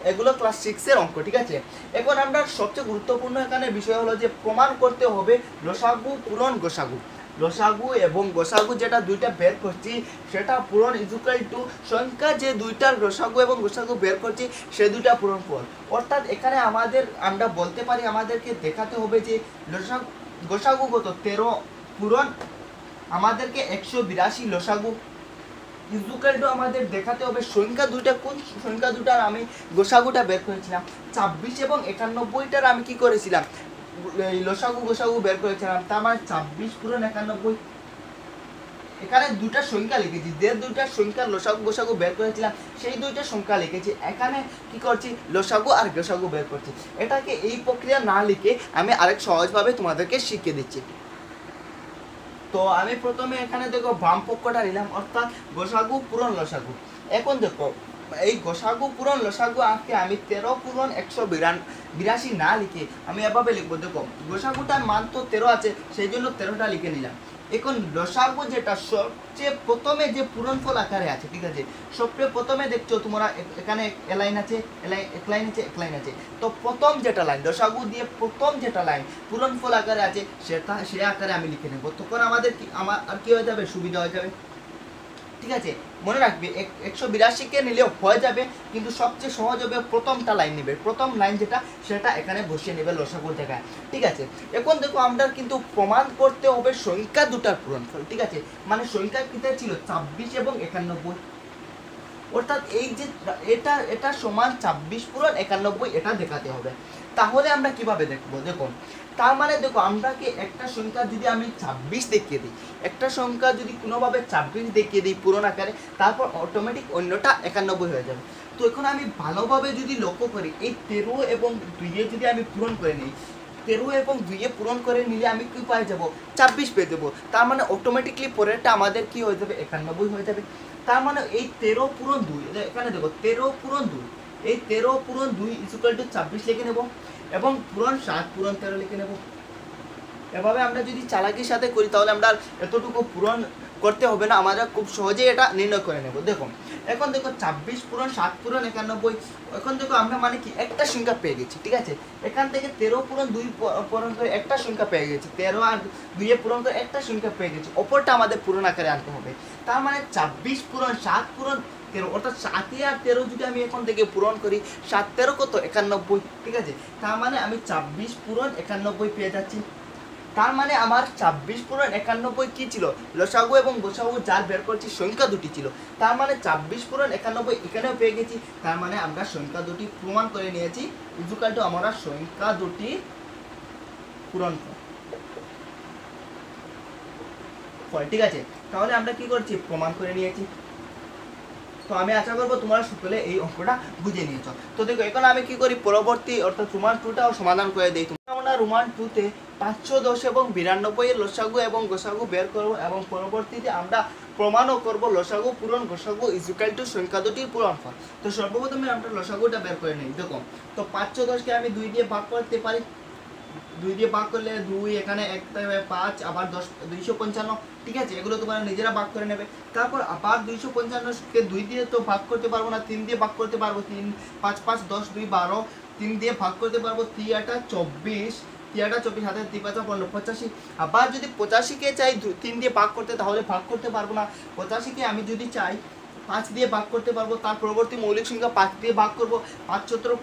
Speaker 1: এগুলো ক্লাস 6 এর অঙ্ক, ঠিক আছে। এখন আমরা সবচেয়ে গুরুত্বপূর্ণ এখানে বিষয় হলো যে প্রমাণ করতে হবে লসাগু পূরণ গোসাগু। লসাগু এবং গোসাগু যেটা দুইটা বের করছি সেটা পূরণ ইকুয়াল টু সংখ্যা যে দুইটার লসাগু এবং গোসাগু বের করছি সে দুইটা পূরণ ফল। অর্থাৎ এখানে আমরা বলতে পারি আমাদেরকে দেখাতে হবে যে গোসাগু কত? 13 পূরণ আমাদেরকে 182 লসাগু ইকুয়াল টু আমাদের দেখাতে হবে সংখ্যা দুইটা কোন সংখ্যা দুটার আমি গোসাগুটা বের করেছিলাম 26 এবং 91টার আমি কি করেছিলাম? লসাগু গোসাগু বের করেছিলাম। তার মানে 26 পূরণ 91। এখানে দুটা সংখ্যা লিখেছি, যে দুইটা সংখ্যার লসাগু গোসাগু বের করেছিলাম সেই দুইটা সংখ্যা লিখেছি। এখানে কি করছি? লসাগু আর গোসাগু বের করছি। এটাকে এই প্রক্রিয়া না লিখে আমি আরেক সহজভাবে তোমাদেরকে শিখিয়ে দিচ্ছি। তো আমি প্রথমে এখানে দেখো বাম পক্ষটা নিলাম, অর্থাৎ গোসাগু পূরণ লসাগু। এখন দেখো এই গোসাগু পূরণ লসাগু আজকে আমি 13 পূরণ 182 না লিখে আমি এভাবে লিখবো। দেখো গোসাগুটার মান তো 13 আছে, সেই জন্য 13টা লিখে নিলাম। এখন লসাগু যেটা সবচেয়ে প্রথমে যে পূরণফল আকারে আছে, ঠিক আছে, সবচেয়ে প্রথমে দেখছো তোমরা এখানে লাইন আছে, এক লাইন আছে। তো প্রথম যেটা লাইন লসাগু দিয়ে প্রথম যেটা লাইন পূরণফল আকারে আছে সে আকারে আমি লিখে নেব। তখন আমার আর কি হয়ে যাবে? সুবিধা হয়ে যাবে, ঠিক আছে। মনে রাখবে 182কে নিলেও হয়ে যাবে, কিন্তু সবচেয়ে সহজ হবে প্রথমটা লাইন নেবে, প্রথম লাইন যেটা সেটা এখানে বসিয়ে নেবে লসাগুর জায়গায়, ঠিক আছে। এখন দেখো আমরা কিন্তু প্রমাণ করতে হবে সংখ্যা দুটার পূরণফল, ঠিক আছে। মানে সংখ্যা কিতে ছিল 26 এবং 91, অর্থাৎ এই যে এটা সমান 26 পূরণ 91 এটা দেখাতে হবে। তাহলে আমরা কিভাবে দেখবো? দেখো তার মানে দেখো আমরা কি একটা সংখ্যা যদি আমি 26 দেখিয়ে দিই, একটা সংখ্যা যদি কোনোভাবে 26 দেখিয়ে দিই পূরণ আকারে, তারপর অটোমেটিক অন্যটা 91 হয়ে যাবে। তো এখন আমি ভালোভাবে যদি লক্ষ্য করি এই 13 এবং 2 যদি আমি পূরণ করে নিই, 13 এবং 2 পূরণ করে নিলে আমি কি পেয়ে যাবো? 26 পেয়ে যাবো। তার মানে অটোমেটিকলি পরেরটা আমাদের কি হয়ে যাবে? 91 হয়ে যাবে। তার মানে এই 13 পূরণ 2, এখানে দেখো 13 পূরণ 2, এই 13 পূরণ 2 ইকুয়াল টু 26 লিখে নেব এবং পূরণ 7 পূরণ 13 লিখে নেব। এভাবে আমরা যদি চালাকির সাথে করি তাহলে আমরা এতটুকু পূরণ করতে হবে না, আমরা খুব সহজেই এটা নির্ণয় করে নেব। দেখো এখন দেখো 26 পূরণ 7 পূরণ 91, এখন দেখো আমরা মানে কি একটা সংখ্যা পেয়ে গেছি, ঠিক আছে। এখান থেকে 13 পূরণ 2 পূরণ করে একটা সংখ্যা পেয়ে গেছি, 13 আর 2 পূরণ করে একটা সংখ্যা পেয়ে গেছি, অপরটা আমাদের পূরণ আকারে আনতে হবে। তার মানে 26 পূরণ 7 পূরণ 13, অর্থাৎ 7 আর 13 যদি আমি এখন থেকে পূরণ করি 7 13 কত? 91, ঠিক আছে। তার মানে আমি 26 পূরণ 91 পেয়ে যাচ্ছি। তার মানে আমার 26 পূরণ 91 কি ছিল? লসাগু এবং গোসাগু যার বের করছি সংখ্যা দুটি ছিল। তার মানে 26 পূরণ 91 এখানেও পেয়ে গেছি। তার মানে আমরা সংখ্যা দুটি প্রমাণ করে নিয়েছি, ইকুয়াল টু আমরা সংখ্যা দুটি পূরণ ফল, ঠিক আছে। তাহলে আমরা কি করছি? প্রমাণ করে নিয়েছি। তো আমি আশা করবো তোমরা সকলে এই অঙ্কটা বুঝে নিয়েছো। তো দেখো এখন আমি কি করি? পরবর্তী অর্থাৎ রোমান 2টাও সমাধান করে দিই। আমরা রোমান 2তে 510 এবং 92 এর লসাগু এবং গোসাগু বের করব এবং পরবর্তীতে আমরা প্রমাণও করব লসাগু পূরণ গোসাগু ইকুয়াল টু সংখ্যা দুটির পূরণফল। তো সর্বপ্রথমে আমরা লসাগুটা বের করে নিই। দেখো তো 510কে আমি 2 দিয়ে ভাগ করতে পারি, 2 দিয়ে ভাগ করলে 2, এখানে 1 5, আবার 10 255, ঠিক আছে। এগুলো তোমরা নিজেরা ভাগ করে নেবে। তারপর আবার 255কে 2 দিয়ে তো ভাগ করতে পারবো না, 3 দিয়ে ভাগ করতে পারবো। 3 5 5 10 2 12, 3 দিয়ে ভাগ করতে পারবো। 3 8 24, 3 8 24, 7 3 5 15 85। আবার যদি 85কে চাই 3 দিয়ে ভাগ করতে, তাহলে ভাগ করতে পারবো না। 85কে আমি যদি চাই 5 দিয়ে ভাগ করতে পারবো। তার পরবর্তী মৌলিক সংখ্যা 5 দিয়ে ভাগ করবো। 5 17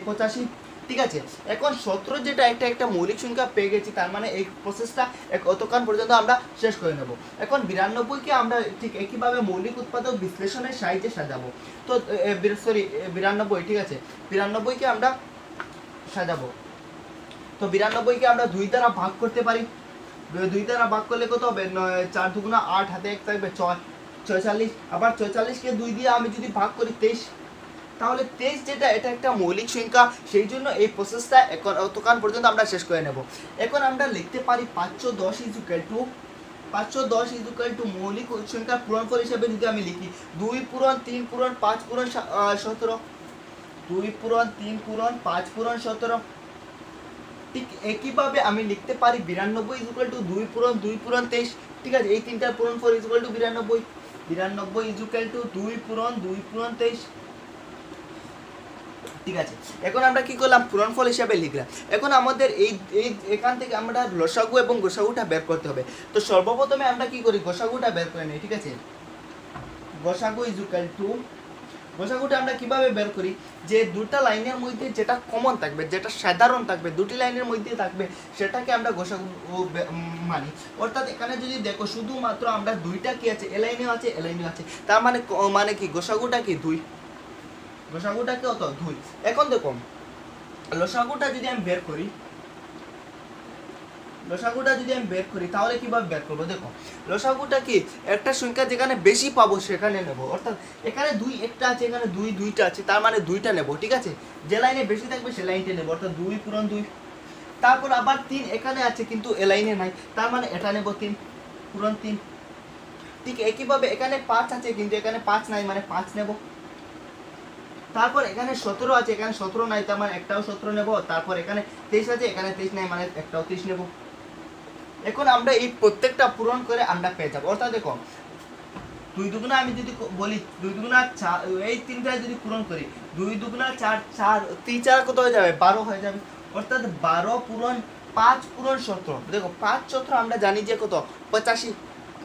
Speaker 1: 85, ঠিক আছে। এখন 17 যেটা একটা মৌলিক সংখ্যা পেয়ে গেছি, তার মানে এই প্রসেসটা অতক্ষণ পর্যন্ত আমরা শেষ করে নেব। এখন 92কে আমরা ঠিক একইভাবে মৌলিক উৎপাদক বিশ্লেষণের সাহায্যে সাজাবো। তো 92, ঠিক আছে, 92কে আমরা সাজাবো। তো 92কে আমরা 2 দ্বারা ভাগ করতে পারি। 2 দ্বারা ভাগ করলে কত হবে? 4 দুগুণা 8, হাতে 1 থাকবে 6, 46। আবার 46কে 2 দিয়ে আমি যদি ভাগ করি 23, তাহলে 23 যেটা এটা একটা মৌলিক সংখ্যা, সেই জন্য এই প্রসেসটা এখন অতক্ষণ পর্যন্ত আমরা শেষ করে নেব। এখন আমরা লিখতে পারি 510 ইজ ইকুয়াল টু মৌলিক সংখ্যার পূরণফল হিসেবে যদি আমি লিখি 2 পূরণ 3 পূরণ 5 পূরণ 17, 2 পূরণ 3 পূরণ 5 পূরণ 17। ঠিক একইভাবে আমি লিখতে পারি 92 ইজ ইকুয়াল টু 2 পূরণ 2 পূরণ 23, ঠিক আছে, এই তিনটার পূরণফল is equal to 92, 92 is equal to 2 পূরণ 2 পূরণ 23, ঠিক আছে। এখন আমরা কি করলাম? পূরণফল হিসাবে লিখলাম। এখন আমাদের এই এখান থেকে আমরা লসাগু এবং গোসাগুটা বের করতে হবে। তো সর্বপ্রথমে আমরা কি করি? গোসাগুটা বের করে নিই, ঠিক আছে। গোসাগু ইজ ইকুয়াল টু, গোসাগুটা আমরা কিভাবে বের করি? যে দুটা লাইনের মধ্যে যেটা কমন থাকবে, যেটা সাধারণ থাকবে, দুটি লাইনের মধ্যে থাকবে, সেটাকে আমরা গোসাগু মানি। অর্থাৎ এখানে যদি দেখো শুধুমাত্র আমরা দুইটা কি আছে, এ লাইনেও আছে এ লাইনেও আছে, তার মানে কি গোসাগুটা কি 2, লসাগুটা কত? 2। এখন দেখো লসাগুটা যদি আমি বের করি, তাহলে কিভাবে বের করবো? দেখো লসাগুটা কি একটা সংখ্যা যেখানে বেশি পাবো সেখানে নেব। অর্থাৎ এখানে 2 একটা আছে, এখানে 2 দুইটা আছে, তার মানে 2টা নেব, ঠিক আছে। যে লাইনে বেশি থাকবে সে লাইনটা নেব, অর্থাৎ 2 পূরণ 2। তারপর আবার 3 এখানে আছে কিন্তু এ লাইনে নাই, তার মানে এটা নেব 3 পূরণ 3। ঠিক একইভাবে এখানে 5 আছে কিন্তু এখানে 5 নাই, মানে 5 নেব। তারপর এখানে 17 আছে, এখানে 17 নাই, তার মানে একটাও 17 নেব। তারপর এখানে 23 আছে, এখানে 23 নাই, মানে একটাও 23 নেব। এখন আমরা এই প্রত্যেকটা পূরণ করে আমরা পেয়ে যাব। অর্থাৎ দেখো 2 দুগুণা আমি যদি বলি 2 দুগুণা 4, এই তিনটা যদি পূরণ করি 2 দুগুণা 4, 4 3 4 কত হয়ে যাবে? 12 হয়ে যাবে। অর্থাৎ 12 পূরণ 5 পূরণ 17। দেখো 5 17 আমরা জানি যে কত? 85।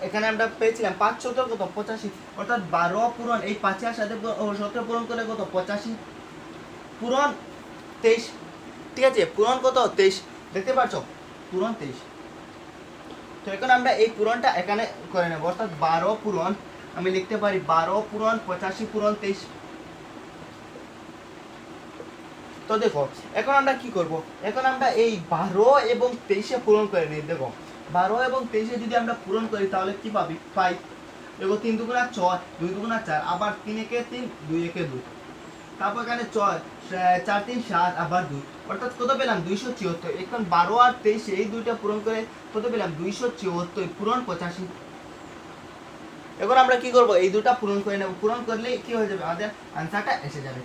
Speaker 1: এখানে আমরা পেয়েছিলাম 5 17 কত? 85। অর্থাৎ 12 পূরণ এই 5 এর সাথে 17 পূরণ করে কত? 85 পূরণ 23, ঠিক আছে। পূরণ কত? 23, দেখতে পাচ্ছ? পূরণ 23। তো এখন আমরা এই পূরণটা এখানে করে নেব। অর্থাৎ 12 পূরণ আমি লিখতে পারি 12 পূরণ 85 পূরণ 23। তো দেখো এখন আমরা কি করব? এখন আমরা এই 12 এবং 23 পূরণ করে নিই। দেখো 12 এবং 23 যদি আমরা পূরণ করি তাহলে কি পাবি? 5। দেখো 3 দুগুণা 6, 2 দুগুণা 4, আবার 3 একে 3, 2 একে 2। তারপর এখানে 4 3 7, আবার 2, অর্থাৎ কত পেলাম? 274। এখন 12 আর 23 এই দুইটা পূরণ করে কত পেলাম? 274 পূরণ 85। এখন আমরা কি করব? এই দুটো পূরণ করে নেব। পূরণ করলে কি হয়ে যাবে? আমাদের आंसरটা এসে যাবে।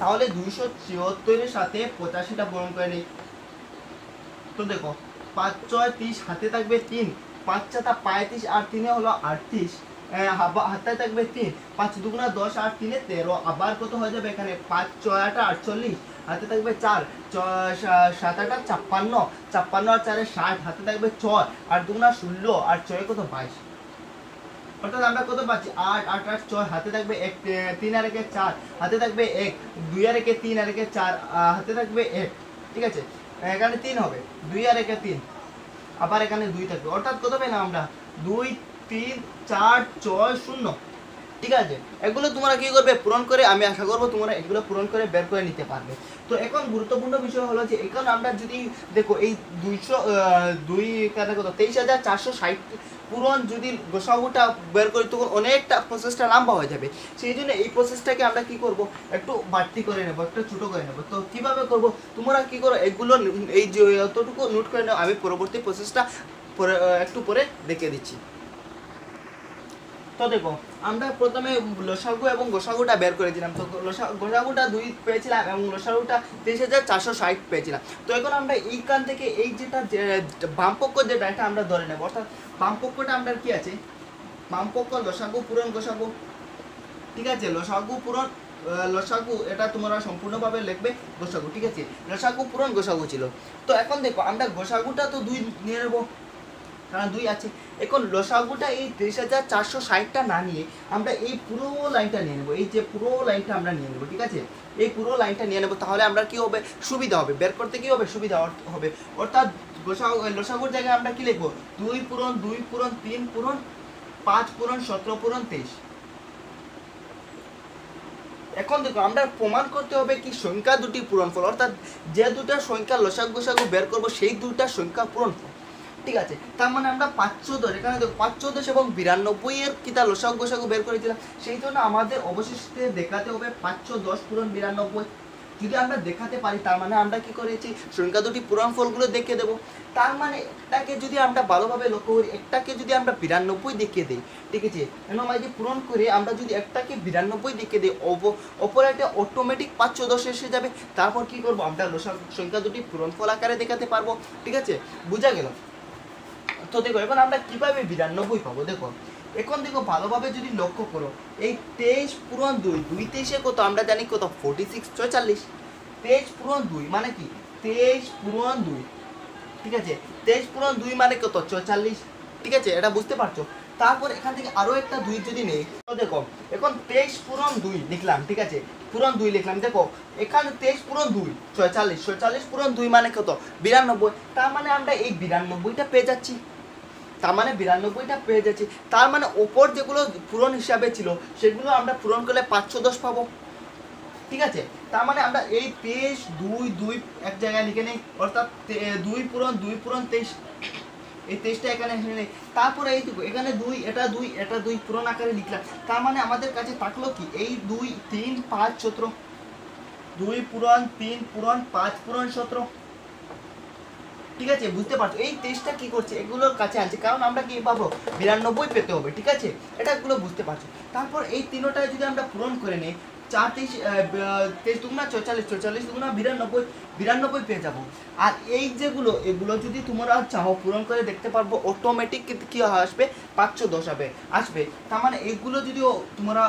Speaker 1: তাহলে 274 এর সাথে 85টা পূরণ করে নেই। তো দেখো 5 6 30, হাতে থাকবে 3, 5 7 35 আর 3 হলো 38, হাতে থাকবে 3, 5 দুগুণা 10 আর 3 13, আবার কত হয়ে যাবে? এখানে 5 6 8 48, হাতে থাকবে 4, 7 8 56, 56 আর 4 60, হাতে থাকবে 6, আর দুগুণা 16 আর 6 কত? 22। অর্থাৎ আমরা কত পাচ্ছি? 8 8 8 6, হাতে থাকবে 1, 3 আর 1 4, হাতে থাকবে 1, 2 আর 1 3 আর 1 4, হাতে থাকবে 1, ঠিক আছে। এখানে 3 হবে, 2 আর 1 3, আবার এখানে 2 থাকবে। অর্থাৎ কত পেলাম আমরা? 2 3 4 6 0, ঠিক আছে। এগুলো তোমরা কি করবে? পূরণ করে, আমি আশা করবো তোমরা এগুলো পূরণ করে বের করে নিতে পারবে। তো এখন গুরুত্বপূর্ণ বিষয় হলো যে এখন আমরা যদি দেখো এই 202 এখানে কত? 23460 পূরণ যদি গোসাগুটা বের করি তখন অনেকটা প্রসেসটা লম্বা হয়ে যাবে। সেই জন্য এই প্রসেসটাকে আমরা কি করব? একটু বাড়তি করে নেব, একটু ছোট করে নেব। তো কিভাবে করব? তোমরা কি করো? এগুলো এই যে যতটুকু নোট করে নাও, আমি পরবর্তী প্রসেসটা একটু পরে দেখিয়ে দিচ্ছি। তো দেখো আমরা প্রথমে লসাগু এবং গোসাগুটা বের করে দিলাম। তো গোসাগুটা 2 পেয়েছিলাম এবং লসাগুটা 23460 পেয়েছিলাম। তো এখন আমরা এইখান থেকে এই যেটা বামপক্ষ যেটা এটা আমরা ধরে নেব। অর্থাৎ বামপক্ষটা আমরা কি আছে? বামপক্ষ লসাগু পূরণ গোসাগু, ঠিক আছে। লসাগু পূরণ লসাগু, এটা তোমরা সম্পূর্ণভাবে লিখবে গোসাগু, ঠিক আছে। লসাগু পূরণ গোসাগু ছিল। তো এখন দেখো আমরা গোসাগুটা তো 2 নিয়ে নেব। কারণ 2 আছে। এখন লসাগুটা এই 23,460টা না নিয়ে আমরা এই পুরো লাইনটা নিয়ে নেব, এই যে পুরো লাইনটা আমরা নিয়ে নেব, ঠিক আছে? এই পুরো লাইনটা নিয়ে নেব, তাহলে আমরা কি হবে, সুবিধা হবে, বের করতে কি হবে, সুবিধা হবে। অর্থাৎ লসাগুর জায়গায় আমরা কি লিখবো, 2 পূরণ 2 পূরণ 3 পূরণ 5 পূরণ 17 পূরণ 23। এখন দেখো আমরা প্রমাণ করতে হবে কি সংখ্যা দুটি পূরণফল, অর্থাৎ যে দুটা সংখ্যা লসাগু গোসাগু বের করব সেই দুটা সংখ্যা পূরণফল, ঠিক আছে? তার মানে আমরা 514, এখানে দেখো 514 এবং 92 এর কিতা লসাগু গোসাগু বের করেছিলাম, সেই জন্য আমাদের অবশিষ্টে দেখাতে হবে 510 পূরণ 92। যদি আমরা দেখাতে পারি তার মানে আমরা কি করেছি, সংখ্যা দুটি পূরণফলগুলো দেখিয়ে দেবো। তার মানে একটাকে যদি আমরা ভালোভাবে লক্ষ্য করি, একটাকে যদি আমরা 92 দেখিয়ে দিই, ঠিক আছে, এনমাইজি পূরণ করে আমরা যদি একটাকে 92 দেখিয়ে দিই, অপর একটা অটোমেটিক 510 এসে যাবে। তারপর কি করব, আমরা সংখ্যা দুটি পূরণফল আকারে দেখাতে পারবো, ঠিক আছে? বোঝা গেল? তো দেখো এখন আমরা কিভাবে 92 পাবো, দেখো এখন দেখো ভালোভাবে যদি লক্ষ্য করো, এই 23 পূরণ 2, 2 23 কত আমরা জানি কত, 46 46। 23 পূরণ 2 মানে কি, 23 পূরণ 2, ঠিক আছে? 23 পূরণ 2 মানে কত, 44, ঠিক আছে? এটা বুঝতে পারছো? তারপর এখান থেকে আরো একটা 2 যদি নেই, তো দেখো এখন 23 পূরণ 2 লিখলাম, ঠিক আছে? পূরণ 2 লিখলাম, দেখো এখানে 23 পূরণ 2 46, 46 পূরণ 2 মানে কত, 92। তার মানে আমরা এই 92টা পেয়ে যাচ্ছি, তার মানে 92টা পেয়ে যাচ্ছি। তার মানে ওপর যেগুলো পূরণ হিসাবে ছিল সেগুলো আমরা পূরণ করলে 510 পাবো, ঠিক আছে? তার মানে আমরা এই 23 2 2 এক জায়গায় লিখে নেই, অর্থাৎ 2 পূরণ 2 পূরণ 23, এই 23টা এখানে এখানে নেই। তারপরে এই এখানে 2 এটা 2 এটা 2 পূরণ আকারে লিখলাম। তার মানে আমাদের কাছে থাকলো কি, এই 2 3 5 17, 2 পূরণ 3 পূরণ 5 পূরণ 17, ঠিক আছে? বুঝতে পারছো এই 23টা কি করছে, এগুলোর কাছে আনছে, কারণ আমরা কি পাবো, 92 পেতে হবে, ঠিক আছে? এটা এগুলো বুঝতে পারছো। তারপর এই তিনটায় যদি আমরা পূরণ করে নিই, 4 23 দুগুণা 44, 44 দুগুণা 92, 92 পেয়ে যাবো। আর এই যেগুলো, এগুলো যদি তোমরা চাও পূরণ করে দেখতে পারবো, অটোমেটিক কি আসবে, 510 আসবে। তার মানে এইগুলো যদি তোমরা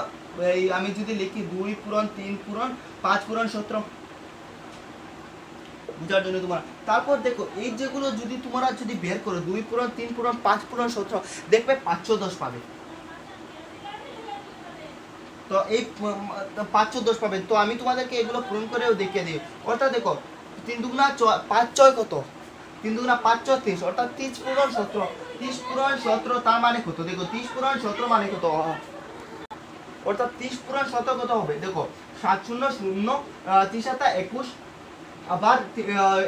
Speaker 1: এই আমি যদি লিখি 2 পূরণ 3 পূরণ 5 পূরণ 17 বুঝার জন্য তোমার। তারপর দেখো এই যেগুলো যদি তোমরা যদি বের করো, 2 পূরণ 3 পূরণ 5 পূরণ 17, দেখবে 510 পাবে। তো এই 510 পাবে। তো আমি তোমাদেরকে এগুলো পূরণ করেও দেখিয়ে দিই। অর্থাৎ দেখো 3 দুগুণা 5 6 কত, 3 দুগুণা 5 6 30, অর্থাৎ 30 পূরণ 17, 30 পূরণ 17 তার মানে কত, দেখো 30 পূরণ 17 মানে কত, অর্থাৎ 30 পূরণ 17 কত হবে, দেখো 7 0 0 30 7 21, আবার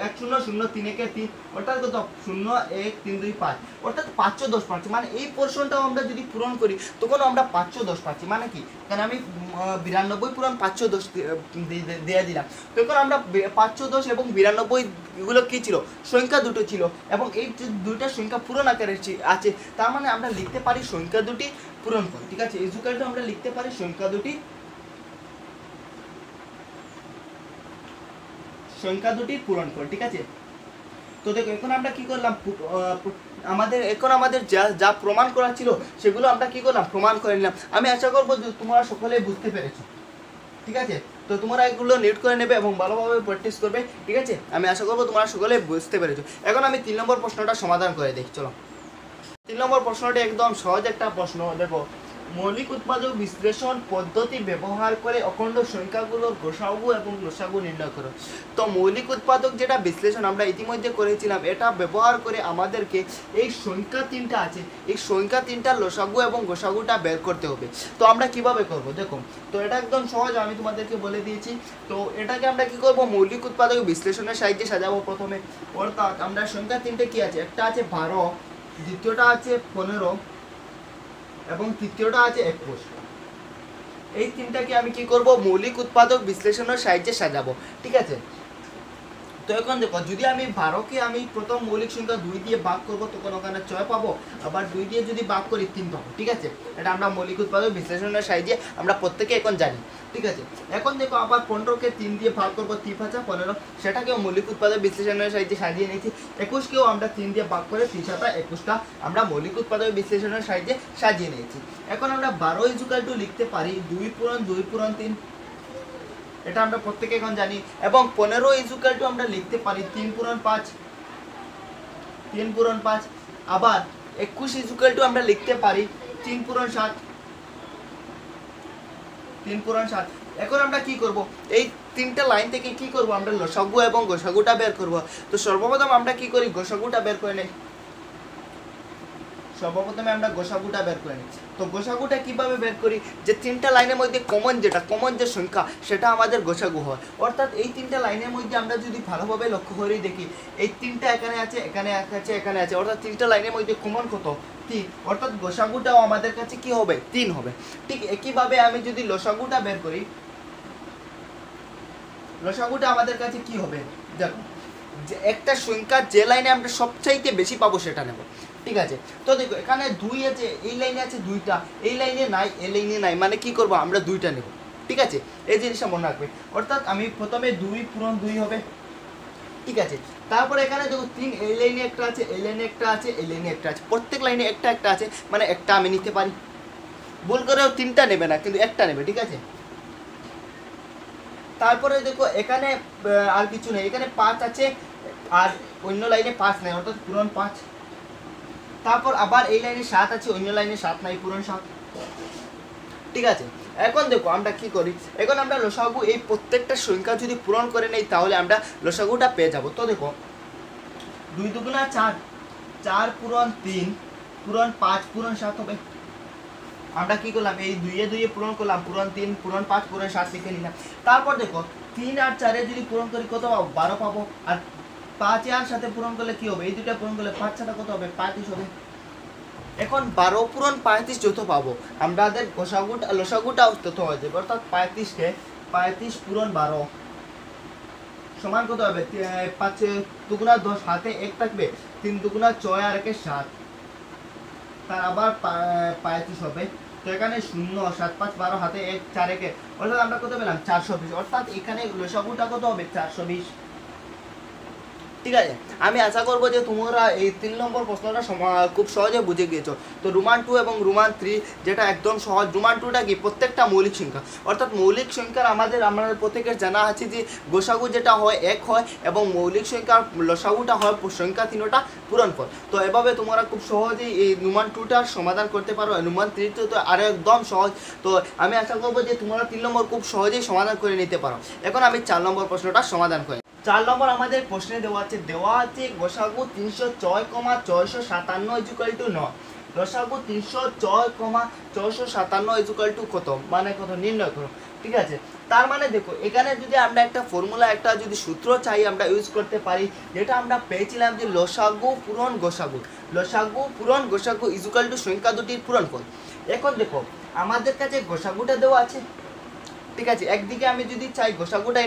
Speaker 1: 1 0 0 3 1 3, অর্থাৎ কত 0 1 3 2 5, অর্থাৎ 510 পাচ্ছি। মানে এই পোর্শনটাও আমরা যদি পূরণ করি তখন আমরা 510 পাচ্ছি। মানে কি, কারণ আমি 92 পূরণ 510 দিয়ে দিলাম, তখন আমরা 510 এবং 92 এগুলো কি ছিল, সংখ্যা দুটো ছিল, এবং এই দুইটা সংখ্যা পূরণ আকারে আছে। তার মানে আমরা লিখতে পারি সংখ্যা দুটি পূরণফল, ঠিক আছে? ইজুকালটা আমরা লিখতে পারি সংখ্যা দুটি পূরণফল, ঠিক আছে? তো দেখো এখন আমরা কি করলাম, আমাদের যা প্রমাণ করা ছিল সেগুলো আমরা কি করলাম, প্রমাণ করে নিলাম। আমি আশা করবো যে তোমরা সকলে বুঝতে পেরেছো, ঠিক আছে? তো তোমরা এগুলো নোট করে নেবে এবং ভালোভাবে প্র্যাকটিস করবে, ঠিক আছে? আমি আশা করবো তোমরা সকলে বুঝতে পেরেছো। এখন আমি 3 নম্বর প্রশ্নটা সমাধান করে দেখি, চলো। 3 নম্বর প্রশ্নটি একদম সহজ একটা প্রশ্ন। দেখো, মৌলিক উৎপাদক বিশ্লেষণ পদ্ধতি ব্যবহার করে অখণ্ড সংখ্যাগুলোর গসাগু এবং লসাগু নির্ণয় করো। তো মৌলিক উৎপাদক যেটা বিশ্লেষণ আমরা ইতিমধ্যে করেছিলাম, এটা ব্যবহার করে আমাদেরকে এই সংখ্যা 3টা আছে, এই সংখ্যা 3টার লসাগু এবং গসাগুটা বের করতে হবে। তো আমরা কিভাবে করব, দেখো। তো এটা একদম সহজ, আমি তোমাদেরকে বলে দিয়েছি। তো এটাকে আমরা কি করব, মৌলিক উৎপাদক বিশ্লেষণের সাহায্যে সাজাবো প্রথমে। অর্থাৎ আমরা সংখ্যা 3টে কি আছে, একটা আছে 12, দ্বিতীয়টা আছে 15 এবং তৃতীয়টা আছে 21। এই তিনটাকে আমি কি করব, মৌলিক উৎপাদক বিশ্লেষণের সাহায্যে সাজাবো, ঠিক আছে? তো এখন দেখো, যদি আমি 12কে আমি প্রথম মৌলিক সংখ্যা 2 দিয়ে ভাগ করবো, তখন ওখানে 6 পাবো, আবার 2 দিয়ে যদি ভাগ করি 3 পাবো, ঠিক আছে? এটা আমরা মৌলিক উৎপাদক বিশ্লেষণের সাহায্যে আমরা প্রত্যেকে এখন জানি, ঠিক আছে? এখন দেখো আবার 15কে 3 দিয়ে ভাগ করবো, 3 5 15, সেটাকেও মৌলিক উৎপাদক বিশ্লেষণের সাহায্যে সাজিয়ে নিয়েছি। 21কেও আমরা 3 দিয়ে ভাগ করে 3 7 21টা আমরা মৌলিক উৎপাদক বিশ্লেষণের সাহায্যে সাজিয়ে নিয়েছি। এখন আমরা 12 ইকুয়াল টু লিখতে পারি 2 পূরণ 2 পূরণ 3, এটা আমরা প্রত্যেকে এখন জানি। এবং 15 ইকুয়াল টু আমরা লিখতে পারি 3 পূরণ 5, 3 পূরণ 5। আবার 21 ইকুয়াল টু আমরা লিখতে পারি 3 পূরণ 7, 3 পূরণ 7। এখন আমরা কি করব, এই তিনটা লাইন থেকে কি করব, আমরা লসাগু এবং গসাগুটা বের করব। তো সর্বপ্রথম আমরা কি করি, গসাগুটা বের করে নেই। সর্বপ্রথমে আমরা গোসাগুটা বের করে নিই। তো গোসাগুটা কিভাবে বের করি, যে তিনটা লাইনের মধ্যে কমন যে সংখ্যা সেটা আমাদের গোসাগু হয়। অর্থাৎ এই তিনটা লাইনের মধ্যে আমরা যদি ভালোভাবে লক্ষ্য করে দেখি, এই তিনটা এখানে আছে, এখানে আছে, এখানে আছে, অর্থাৎ তিনটা লাইনের মধ্যে কমন কত, 3, অর্থাৎ গোসাগুটাও আমাদের কাছে কি হবে, 3 হবে। ঠিক একইভাবে আমি যদি লসাগুটা বের করি, লসাগুটা আমাদের কাছে কি হবে, দেখো যে একটা সংখ্যা যে লাইনে আমরা সবচাইতে বেশি পাবো সেটা নেব। ঠিক আছে, তো দেখো এখানে 2 আছে, এই লাইনে আছে 2টা, এই লাইনে নাই, এই লাইনে নাই, মানে কি করব, আমরা 2টা নেব। ঠিক আছে, এই জিনিসটা মনে রাখবে। অর্থাৎ আমি প্রথমে 2 পূরণ 2 হবে। ঠিক আছে, তারপরে এখানে দেখো 3, এই লাইনে একটা আছে, এই লাইনে একটা আছে, এই লাইনে একটা আছে, প্রত্যেক লাইনে একটা একটা আছে, মানে একটা আমি নিতে পারি। ভুল করেও 3টা নেবে না, কিন্তু একটা নেবে। ঠিক আছে, তারপরে দেখো এখানে আর কিছু নেই, এখানে 5 আছে আর অন্য লাইনে 5 নেই, অর্থাৎ পূরণ 5। তারপর আবার এই লাইনে 7 আছে, অন্য লাইনে 7 নাই, পূরণ 7। ঠিক আছে, এখন দেখো আমরা কি করি, এখন আমরা লসাগু এই প্রত্যেকটা সংখ্যা যদি পূরণ করে নেই তাহলে আমরা লসাগুটা পেয়ে যাব। তো দেখো 2 দুগুণা 4, 4 পূরণ 3 পূরণ 5 পূরণ 7 হবে। আমরা কি করলাম, এই 2 এ 2 এ পূরণ করলাম, পূরণ 3 পূরণ 5 পূরণ 7 লিখে নিলাম। তারপর দেখো 3 আর 4 এ যদি পূরণ করি কত পাবো, 12 পাবো। আর 5 আর সাথে পূরণ করলে কি হবে, এই দুটো পূরণ করলে 5 7 কত হবে, 35 হবে। এখন 12 পূরণ 35 যত পাবো, আমাদের লসাগুটা তত হয়ে যাবে। অর্থাৎ 35কে 35 পূরণ 12 সমান কত হবে, 5 দুগুণা 10, হাতে 1 থাকবে, 3 দুগুণা 6 আর 1 7, তার আবার 35 হবে। তো এখানে 0 7 5 12, হাতে 1 4 1, অর্থাৎ আমরা কত পেলাম, 420। অর্থাৎ এখানে লসাগুটা কত হবে, 420। ঠিক আছে, আমি আশা করবো যে তোমরা এই 3 নম্বর প্রশ্নটা খুব সহজে বুঝে গিয়েছো। তো রোমান 2 এবং রোমান 3 যেটা একদম সহজ। রোমান 2টা কি, প্রত্যেকটা মৌলিক সংখ্যা, অর্থাৎ মৌলিক সংখ্যার আমাদের প্রত্যেকের জানা আছে যে গোসাগু যেটা হয় 1 হয়, এবং মৌলিক সংখ্যার লসাগুটা হয় সংখ্যা 3টা পূরণফল। তো এভাবে তোমরা খুব সহজেই এই রোমান 2টার সমাধান করতে পারো। রোমান 3 তো আরও একদম সহজ। তো আমি আশা করবো যে তোমরা 3 নম্বর খুব সহজেই সমাধান করে নিতে পারো। এখন আমি 4 নম্বর প্রশ্নটা সমাধান করি। 4 নম্বর আমাদের প্রশ্নে দেওয়া আছে গোসাগু 306,657 ইকুয়াল টু 9। গোসাগু 306,657 ইকুয়াল টু কত, মানে কত নির্ণয় করো। ঠিক আছে, তার মানে দেখো এখানে যদি আমরা একটা ফর্মুলা, একটা যদি সূত্র চাই আমরা ইউজ করতে পারি, যেটা আমরা পেয়েছিলাম যে লসাগু পূরণ গোসাগু, লসাগু পূরণ গোসাগু ইকুয়াল টু সংখ্যা দুটির পূরণফল। এখন দেখো আমাদের কাছে গোসাগুটা দেওয়া আছে। ঠিক আছে, একদিকে আমি যদি চাই গোসাগুটা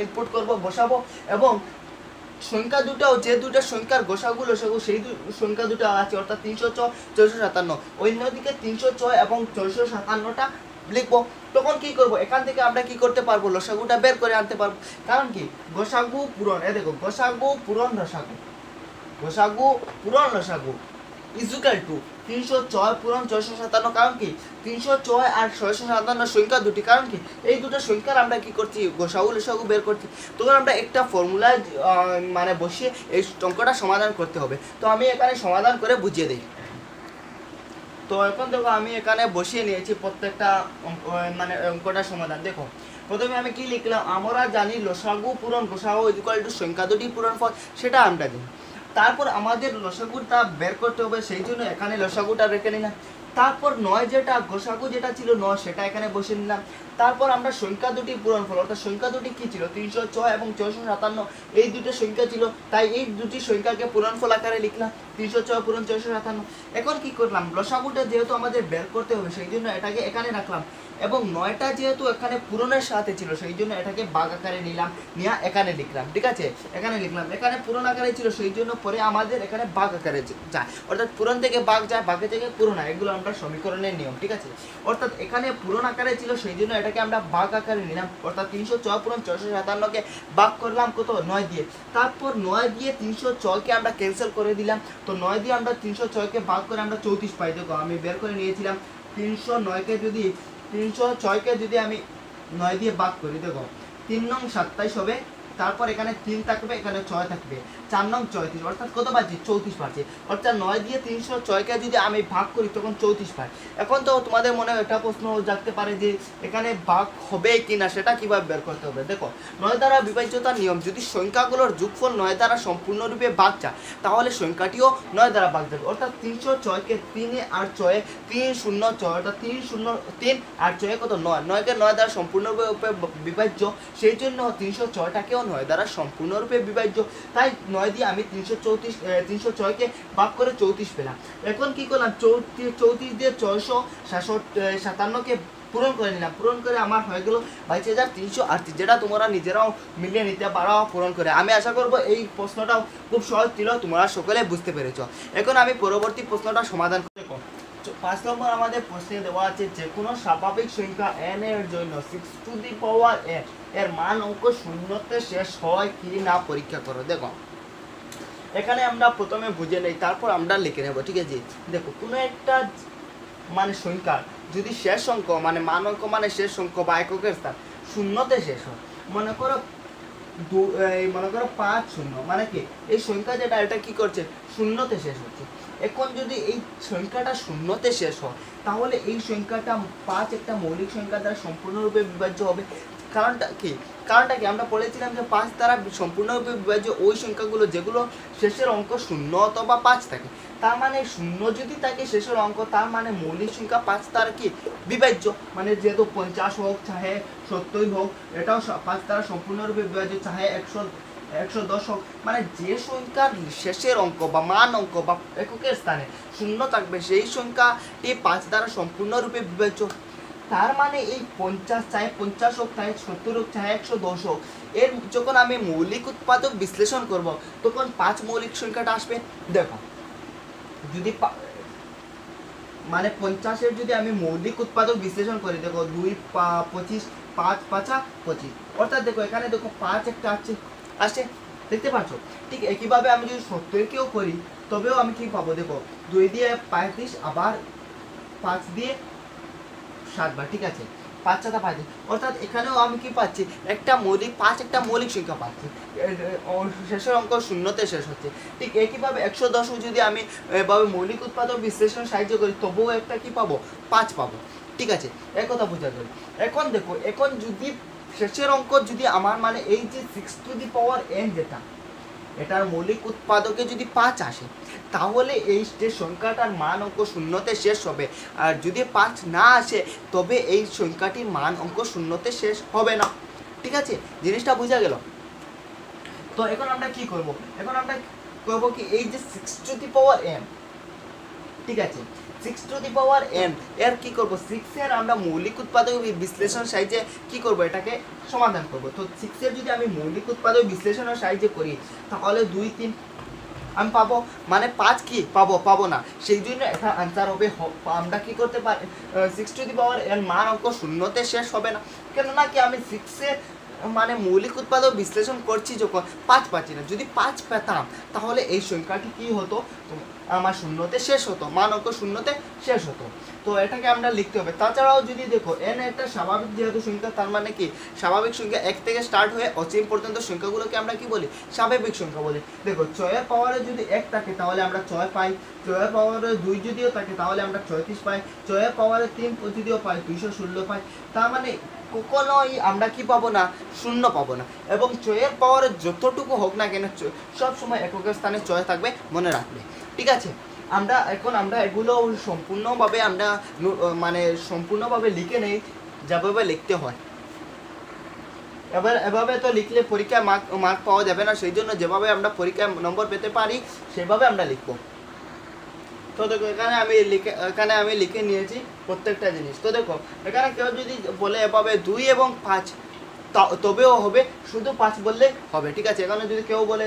Speaker 1: ইনপুট করব, বসাবো, এবং সংখ্যা দুটাও যে দুটো সংখ্যার গোসাগু লসাগু সেই সংখ্যা দুটো আছে, অর্থাৎ 306 457। অন্যদিকে 306 এবং 457টা লিখবো। তখন কি করব, এখান থেকে আমরা কি করতে পারবো, লসাগুটা বের করে আনতে পারবো। কারণ কি, গোসাগু পূরণ, দেখো গোসাগু পূরণ লসাগু, গোসাগু পূরণ লসাগু ইকুয়াল টু 306 পূরণ 657। কারণ কি, 306 আর 657 সংখ্যা দুটি, কারণ কি এই দুটো সংখ্যার আমরা কি করছি, গোসাগু লসাগু বের করছি। তখন আমরা একটা ফর্মুলায় মানে বসিয়ে এই অঙ্কটা সমাধান করতে হবে। তো আমি এখানে সমাধান করে বুঝিয়ে দিই। তো এখন দেখো আমি এখানে বসিয়ে নিয়েছি প্রত্যেকটা মানে অঙ্কটা সমাধান। দেখো প্রথমে আমি কি লিখলাম, আমরা জানি লসাগু পূরণ গোসাগু ইকুয়াল টু সংখ্যা দুটি পূরণফল, সেটা আমরা জানি। তারপর আমাদের লসাগুটা বের করতে হবে, সেই জন্য এখানে লসাগুটা রেখে নিলাম। তারপর 9 যেটা গোসাগু যেটা ছিল 9, সেটা এখানে বসে নিলাম। তারপর আমরা সংখ্যা দুটি পূরণফল, অর্থাৎ সংখ্যা দুটি কি ছিল, 306 এবং 457, এই দুটো সংখ্যা ছিল, তাই এই দুটি সংখ্যাকে পূরণফল আকারে লিখলাম, 306 পূরণ 457। এখন কি করলাম, লসাগুটা যেহেতু আমাদের বের করতে হবে সেই জন্য এটাকে এখানে রাখলাম, এবং 9টা যেহেতু এখানে পূরণের সাথে ছিল সেই জন্য এটাকে ভাগ আকারে নিলাম, নিয়ে এখানে লিখলাম। ঠিক আছে, এখানে লিখলাম, এখানে পূরণ আকারে ছিল সেই জন্য পরে আমাদের এখানে ভাগ আকারে যায়, অর্থাৎ পূরণ থেকে ভাগ যায়, ভাগে থেকে পূরণ হয়, এগুলো আমরা সমীকরণের নিয়ম। ঠিক আছে, অর্থাৎ এখানে পূরণ আকারে ছিল সেই জন্য এটাকে আমরা ভাগ আকারে নিলাম, অর্থাৎ 306 পূরণ 457কে ভাগ করলাম কত, 9 দিয়ে। তারপর 9 দিয়ে 306কে আমরা ক্যান্সেল করে দিলাম। তো 9 দিয়ে আমরা 306কে ভাগ করে আমরা 34 পাই। দেখো আমি বের করে নিয়েছিলাম, 306কে যদি আমি 9 দিয়ে ভাগ করি, দেখো 3 নং 27 হবে তারপর এখানে 3 থাকবে, এখানে 6 থাকবে, 4 নং 34, অর্থাৎ কত পাচ্ছি 34 পাচ্ছি। অর্থাৎ 9 দিয়ে 306কে যদি আমি ভাগ করি তখন 34 পাই। এখন তো তোমাদের মনে একটা প্রশ্ন জাগতে পারে যে এখানে ভাগ হবে কি না, সেটা কিভাবে বের করতে হবে। দেখো 9 দ্বারা বিভাজ্যতার নিয়ম, যদি সংখ্যাগুলোর যোগফল 9 দ্বারা সম্পূর্ণরূপে ভাগ যায় তাহলে সংখ্যাটিও 9 দ্বারা ভাগ যাবে। অর্থাৎ 306কে 3 আর 6 306, অর্থাৎ 3 আর 6 কত 9, 9কে 9 দ্বারা সম্পূর্ণরূপে বিভাজ্য, সেই জন্য 306টাকেও 9 দ্বারা সম্পূর্ণরূপে বিভাজ্য। তাই 9 দিয়ে আমি 306কে ভাগ করে 34 পেলাম। এখন কি করলাম, 34 দিয়ে 657কে পূরণ করে নিলাম, পূরণ করে আমার হয়ে গেল 22,338, যেটা তোমরা নিজেরাও মিলিয়ে নিতে পারো পূরণ করে। আমি আশা করব এই প্রশ্নটাও খুব সহজ ছিল, তোমরা সকলে বুঝতে পেরেছ। এখন আমি পরবর্তী প্রশ্নটা সমাধান করে 5 নম্বর আমাদের প্রশ্নে দেওয়া আছে যে কোনো স্বাভাবিক সংখ্যা n এর জন্য 6n এর মান অঙ্ক শূন্যতে শেষ হয় কি না পরীক্ষা করো। দেখো এখানে আমরা প্রথমে বুঝে নেই, তারপর আমরা লিখে নেব, ঠিক আছে। দেখো কোনো একটা মানে সংখ্যা যদি শেষ অঙ্ক মানে মান অঙ্ক মানে শেষ অঙ্ক বা এককের স্থান শূন্যতে শেষ হয়, মনে করো 5 মানে কি এই সংখ্যা যেটা এটা কি করছে শূন্যতে শেষ হচ্ছে। এখন যদি এই সংখ্যাটা শূন্যতে শেষ হয় তাহলে এই সংখ্যাটা 5 একটা মৌলিক সংখ্যা দ্বারা সম্পূর্ণরূপে বিভাজ্য হবে। কারণটা কি আমরা বলেছিলাম যে 5 দ্বারা সম্পূর্ণরূপে বিভাজ্য ওই সংখ্যাগুলো যেগুলো শেষের অঙ্ক 0 অথবা 5 থাকে। তার মানে 0 যদি থাকে শেষের অঙ্ক, তার মানে মৌলিক সংখ্যা 5 দ্বারা কি বিভাজ্য, মানে যেহেতু 50 হোক চাহে 70 হোক এটাও 5 দ্বারা সম্পূর্ণরূপে বিভাজ্য, চাহে 110 হোক, মানে যে সংখ্যার শেষের অঙ্ক বা মান অঙ্ক বা এককের স্থানে 0 থাকবে সেই সংখ্যাটি 5 দ্বারা সম্পূর্ণরূপে বিভাজ্য। তার মানে এই 50 চাহে 50 হোক চাহে 70 হোক চাহে 110 হোক, এর যখন আমি মৌলিক উৎপাদক বিশ্লেষণ করব তখন 5 মৌলিক সংখ্যাটা আসবে। দেখো যদি মানে 50-এর যদি আমি মৌলিক উৎপাদক বিশ্লেষণ করি, দেখো 2 25 5 5 25, অর্থাৎ দেখো এখানে দেখো 5 একটা আসছে দেখতে পাচ্ছ। ঠিক একইভাবে আমি যদি 70-কেও করি তবেও আমি কি পাবো, দেখো 2 দিয়ে 35 আবার 5 দিয়ে 7 বার, ঠিক আছে 5 7 35, অর্থাৎ এখানেও আমি কি পাচ্ছি একটা মৌলিক 5 একটা মৌলিক সংখ্যা পাচ্ছি, শেষের অঙ্ক শূন্যতে শেষ হচ্ছে। ঠিক একইভাবে 110 যদি আমি এভাবে মৌলিক উৎপাদক বিশ্লেষণ সাহায্য করি তবুও একটা কি পাবো 5 পাবো, ঠিক আছে এই কথা বোঝা গেল। এখন দেখো এখন যদি শেষের অঙ্ক যদি আমার মানে এই যে 6n যেটা এটার মৌলিক উৎপাদকে যদি 5 আসে তাহলে এই যে সংখ্যাটার মান অঙ্ক শূন্যতে শেষ হবে, আর যদি 5 না আসে তবে এই সংখ্যাটির মান অঙ্ক শূন্যতে শেষ হবে না, ঠিক আছে জিনিসটা বোঝা গেল। তো এখন আমরা কি করব, এখন আমরা করব কি এই যে 6n, ঠিক আছে 6n এর কি করব 6 এর আমরা মৌলিক উৎপাদক বিশ্লেষণ সাহায্যে কি করব এটাকে সমাধান করব। তো 6 এর যদি আমি মৌলিক উৎপাদক বিশ্লেষণের সাহায্যে করি তাহলে 2 3 আমি পাবো, মানে 5 কি পাবো না, সেই জন্য এটা आंसर হবে আমরা কি করতে পারি 6n মান অঙ্ক শূন্যতে শেষ হবে না। কেন না কি আমি 6 এর মানে মৌলিক উৎপাদক বিশ্লেষণ করছি যখন 5 পাচ্ছি না, যদি 5 পেতাম তাহলে এই সংখ্যাটি কি হতো আমার শূন্যতে শেষ হতো, মান অঙ্ক শূন্যতে শেষ হতো। তো এটাকে আমরা লিখতে হবে। তাছাড়াও যদি দেখো n একটা স্বাভাবিক যেহেতু সংখ্যা, তার মানে কি স্বাভাবিক সংখ্যা 1 থেকে স্টার্ট হয়ে অসীম পর্যন্ত সংখ্যাগুলোকে আমরা কি বলি স্বাভাবিক সংখ্যা বলি। দেখো 6 এর পাওয়ারে যদি 1 থাকে তাহলে আমরা 6 পাই, 6 এর পাওয়ারে 2 যদিও থাকে তাহলে আমরা 36 পাই, 6 এর পাওয়ারে 3 যদিও পাই 216 পাই। তার মানে কখনোই আমরা কি পাবো না শূন্য পাবো না, এবং 6 এর পাওয়ারে যতটুকু হোক না কেন সব সময় এককের স্থানে 6 থাকবে, মনে রাখবে, ঠিক আছে। আমরা এগুলো সম্পূর্ণভাবে আমরা মানে সম্পূর্ণভাবে লিখে নেই যেভাবে লিখতে হয়। এভাবে তো লিখলে পরীক্ষায় মার্ক পাওয়া যাবে না, সেই জন্য যেভাবে আমরা পরীক্ষায় নম্বর পেতে পারি সেভাবে আমরা লিখবো। তো দেখো এখানে আমি লিখে নিয়েছি প্রত্যেকটা জিনিস। তো দেখো এখানে কেউ যদি বলে এভাবে 2 এবং 5 তবেও হবে, শুধু 5 বললে হবে, ঠিক আছে। এখানে যদি কেউ বলে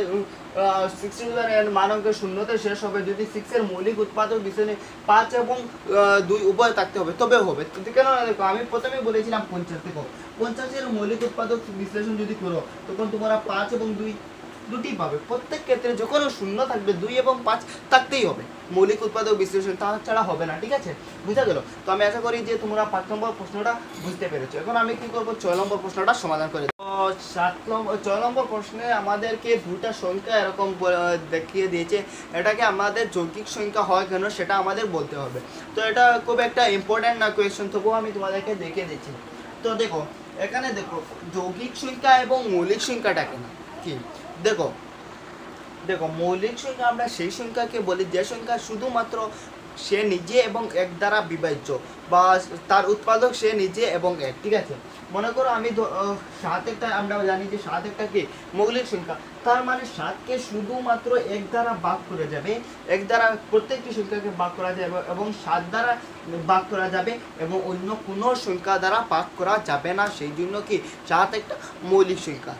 Speaker 1: 6 মান অঙ্ক শূন্যতে শেষ হবে, যদি 6 এর মৌলিক উৎপাদক বিশ্লেষণে 5 এবং 2 উভয় থাকতে হবে তবেও হবে। কেন না দেখো আমি প্রথমেই বলেছিলাম 50, দেখো 50 এর মৌলিক উৎপাদক বিশ্লেষণ যদি করো তখন তোমরা 5 এবং 2 দুটি পাবে। প্রত্যেক ক্ষেত্রে যখন শূন্য থাকবে 2 এবং 5 থাকতেই হবে মৌলিক উৎপাদক বিশ্লেষণ, তাছাড়া হবে না, ঠিক আছে বুঝা গেল। তো আমি আশা করি যে তোমরা 5 নম্বর প্রশ্নটা বুঝতে পেরেছো। এখন আমি কি করব 6 নম্বর প্রশ্নটা সমাধান করে দেব। ছয় নম্বর প্রশ্নে আমাদেরকে দুটা সংখ্যা এরকম দেখিয়ে দিয়েছে, এটাকে আমাদের যৌগিক সংখ্যা হয় কেন সেটা আমাদের বলতে হবে। তো এটা খুব একটা ইম্পর্টেন্ট না কোয়েশ্চেন, তবুও আমি তোমাদেরকে দেখিয়ে দিচ্ছি। তো দেখো এখানে দেখো যৌগিক সংখ্যা এবং মৌলিক সংখ্যাটা কেন কি, দেখো দেখো মৌলিক সংখ্যা আমরা সেই সংখ্যাকে বলি যে সংখ্যা শুধুমাত্র সে নিজে এবং এক দ্বারা বিভাজ্য, বা তার উৎপাদক সে নিজে এবং এক। ঠিক আছে, মনে করো আমি 7 একটা, আমরা জানি যে 7 একটা কি মৌলিক সংখ্যা, তার মানে 7কে শুধুমাত্র এক দ্বারা ভাগ করে যাবে, এক দ্বারা প্রত্যেকটি সংখ্যাকে ভাগ করা যাবে এবং 7 দ্বারা ভাগ করা যাবে এবং অন্য কোনো সংখ্যা দ্বারা ভাগ করা যাবে না, সেই জন্য কি 7 একটা মৌলিক সংখ্যা।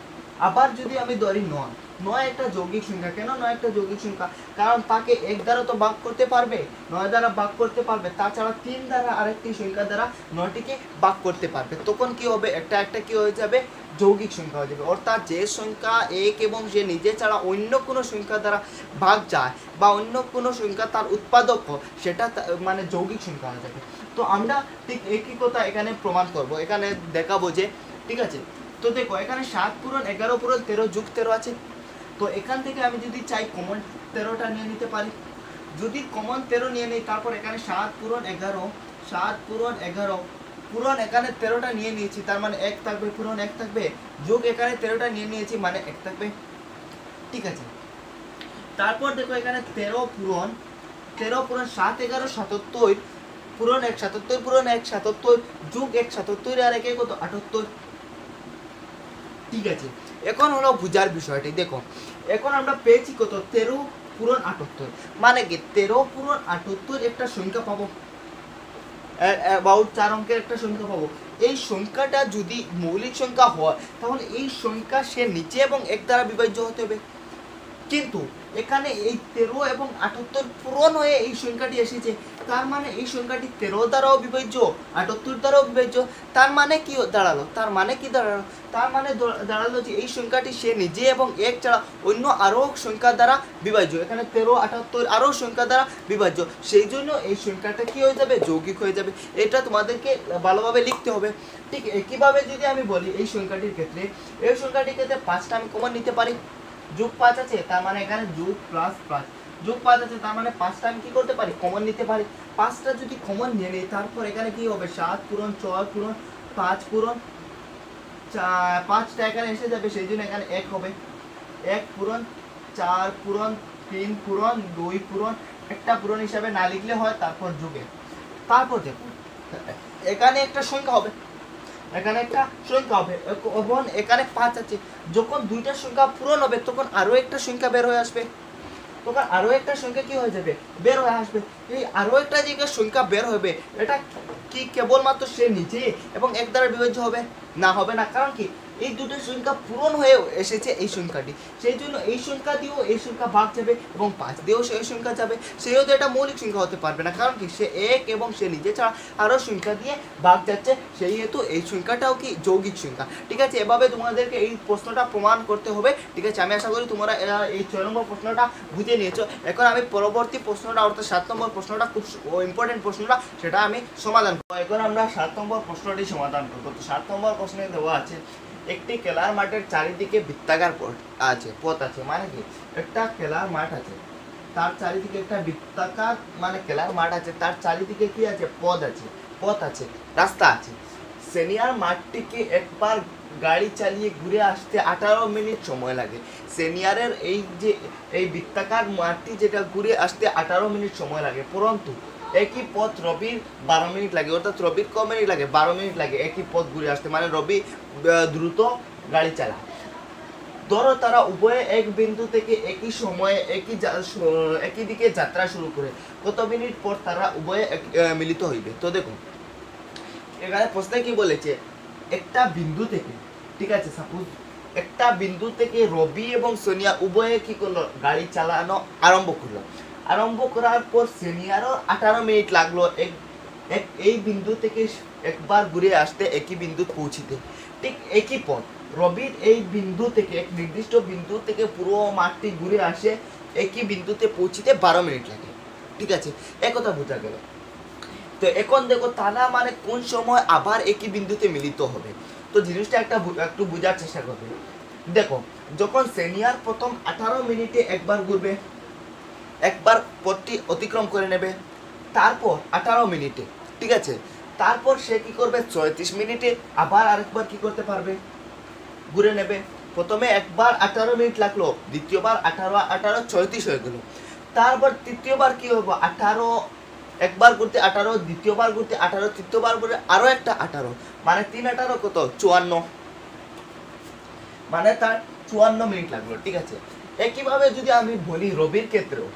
Speaker 1: আবার যদি আমি ধরি 9 একটা যৌগিক সংখ্যা। কেন 9 একটা যৌগিক সংখ্যা? কারণ তাকে এক দ্বারা তো ভাগ করতে পারবে, 9 দ্বারা ভাগ করতে পারবে, তাছাড়া 3 দ্বারা আরেকটি সংখ্যা দ্বারা 9টিকে ভাগ করতে পারবে। তখন কি হবে, একটা একটা কি হয়ে যাবে, যৌগিক সংখ্যা হয়ে যাবে। অর্থাৎ যে সংখ্যা এক এবং সে নিজে ছাড়া অন্য কোনো সংখ্যা দ্বারা ভাগ যায় বা অন্য কোনো সংখ্যা তার উৎপাদক, সেটা মানে যৌগিক সংখ্যা হয়ে যাবে। তো আমরা ঠিক একই কথা এখানে প্রমাণ করব, এখানে দেখাবো যে, ঠিক আছে। তো দেখো এখানে 7 পূরণ 11 পূরণ 13 যোগ 13 আছে। তো এখান থেকে আমি যদি চাই কমন 13টা নিয়ে নিতে পারি। যদি কমন 13 নিয়ে নিই, তারপর এখানে 7 পূরণ 11, 7 পূরণ 11 পূরণ এখানে 13টা নিয়ে নিয়েছি, তার মানে 1 থাকবে, পূরণ 1 থাকবে, যোগ এখানে 13টা নিয়ে নিয়েছি মানে 1 থাকবে। ঠিক আছে, তারপর দেখো এখানে 13 পূরণ 7 11 77 পূরণ 1 77 পূরণ 1 77 যোগ 1 77 আর 1 কত 78। ঠিক আছে, এখন হলো বুঝার বিষয়টি। দেখো এখন আমরা পেয়েছি কত, 13 পূরণ 78, মানে কি 13 পূরণ 78 একটা সংখ্যা পাবো, অ্যাবাউট 4 অঙ্কের একটা সংখ্যা পাবো। এই সংখ্যাটা যদি মৌলিক সংখ্যা হয় তাহলে এই সংখ্যা সে নিচে এবং এক দ্বারা বিভাজ্য হতে হবে। কিন্তু এখানে এই 13 এবং 78 পূরণ হয়ে এই সংখ্যাটি এসেছে, তার মানে এই সংখ্যাটি 13 দ্বারাও বিভাজ্য, 78 দ্বারাও বিভাজ্য। তার মানে কি দাঁড়ালো, তার মানে কি দাঁড়ালো, তার মানে দাঁড়ালো যে এই সংখ্যাটি সে নিজে এবং এক ছাড়া অন্য আরও সংখ্যা দ্বারা বিভাজ্য। এখানে 13 78 আরও সংখ্যা দ্বারা বিভাজ্য, সেই জন্য এই সংখ্যাটা কি হয়ে যাবে, যৌগিক হয়ে যাবে। এটা তোমাদেরকে ভালোভাবে লিখতে হবে। ঠিক একইভাবে যদি আমি বলি এই সংখ্যাটির ক্ষেত্রে, এই সংখ্যাটির ক্ষেত্রে 5টা আমি কমন নিতে পারি, যোগ 5 আছে, তার মানে এখানে যোগ প্লাস 5, যোগ 5 আছে, তার মানে 5টা আমি কি করতে পারি, কমন নিতে পারি। 5টা যদি কমন নিয়ে নিই, তারপর এখানে কি হবে, 7 পূরণ 6 পূরণ 5 পূরণ 5টা এখানে এসে যাবে, সেই জন্য এখানে 1 হবে, 1 পূরণ 4 পূরণ 3 পূরণ 2 পূরণ, একটা পূরণ হিসাবে না লিখলে হয়, তারপর যোগে। তারপর দেখুন এখানে একটা সংখ্যা হবে, এখানে একটা সংখ্যা হবে, এবং এখানে 5 আছে। যখন দুইটা সংখ্যা পূরণ হবে তখন আরো একটা সংখ্যা বের হয়ে আসবে, তখন আরো একটা সংখ্যা কি হয়ে যাবে, বের হয়ে আসবে। এই আরো একটা যে সংখ্যা বের হবে, এটা কি কেবলমাত্র সে নিজে এবং এক দ্বারা বিভাজ্য হবে না, হবে না। কারণ কি এই দুটো সংখ্যা পূরণ হয়ে এসেছে এই সংখ্যাটি, সেই জন্য এই সংখ্যা দিয়েও এই সংখ্যা ভাগ যাবে এবং 5 দিয়েও সেই সংখ্যা যাবে, সেহেতু এটা মৌলিক সংখ্যা হতে পারবে না। কারণ কি সে এক এবং সে নিজে ছাড়া আরও সংখ্যা দিয়ে ভাগ যাচ্ছে, সেই হেতু এই সংখ্যাটাও কি যৌগিক সংখ্যা। ঠিক আছে, এভাবে তোমাদেরকে এই প্রশ্নটা প্রমাণ করতে হবে। ঠিক আছে, আমি আশা করি তোমরা এই 6 নম্বর প্রশ্নটা বুঝে নিয়েছো। এখন আমি পরবর্তী প্রশ্নটা অর্থাৎ 7 নম্বর প্রশ্নটা, খুব ইম্পর্টেন্ট প্রশ্নটা, সেটা আমি সমাধান করবো। এখন আমরা 7 নম্বর প্রশ্নটি সমাধান করবো। তো 7 নম্বর প্রশ্নে দেওয়া আছে, একটি খেলার মাঠের চারিদিকে বৃত্তাকার পথ আছে, মানে কি একটা খেলার মাঠ আছে, তার চারিদিকে একটা বৃত্তাকার মানে খেলার মাঠ আছে, তার চারিদিকে কি আছে, পথ আছে, রাস্তা আছে। সিনিয়র মাঠটিকে একবার গাড়ি চালিয়ে ঘুরে আসতে 18 মিনিট সময় লাগে। সিনিয়রের এই যে এই বৃত্তাকার মাঠটি যেটা ঘুরে আসতে 18 মিনিট সময় লাগে, পরন্তু একই পথ রবির 12 মিনিট লাগে। অর্থাৎ রবির কম মিনিট লাগে, 12 মিনিট লাগে একই পথ ঘুরে আসতে, মানে রবি দ্রুত গাড়ি চালায়। ধরো তারা উভয়ে এক বিন্দু থেকে একই সময়ে একই দিকে যাত্রা শুরু করে, কত মিনিট পর তারা উভয়ে মিলিত হইবে। তো দেখুন এখানে প্রশ্নে কি বলেছে, একটা বিন্দু থেকে, ঠিক আছে, সাপোজ একটা বিন্দু থেকে রবি এবং সোনিয়া উভয়ে কি করলো, গাড়ি চালানো আরম্ভ করার পর সিনিয়রও 18 মিনিট লাগলো এই বিন্দু থেকে একবার ঘুরে আসতে, একই বিন্দু পৌঁছিতে। ঠিক একই পথ রবির এই বিন্দু থেকে, এক নির্দিষ্ট বিন্দু থেকে পুরো মাঠটি ঘুরে আসে একই বিন্দুতে পৌঁছিতে 12 মিনিট লাগে। ঠিক আছে, একথা বোঝা গেল। তো এখন দেখো তারা মানে কোন সময় আবার একই বিন্দুতে মিলিত হবে। তো জিনিসটা একটু বোঝার চেষ্টা করবে। দেখো যখন সিনিয়র প্রথম 18 মিনিটে একবার ঘুরবে, একবার পথটি অতিক্রম করে নেবে, তারপর 18 মিনিটে, ঠিক আছে, তারপর সে কি করবে 34 মিনিটে আবার আরেকবার কি করতে পারবে, ঘুরে নেবে। প্রথমে একবার 18 মিনিট লাগলো, দ্বিতীয়বার 18 34 হয়ে গেল, তারপর তৃতীয়বার কি হবে 18, একবার ঘুরতে 18, দ্বিতীয়বার ঘুরতে 18, তৃতীয়বার ঘুরে আরো একটা 18, মানে 3 18 কত 54, মানে তার 54 মিনিট লাগলো, ঠিক আছে। একইভাবে যদি আমি বলি রবির ক্ষেত্রেও,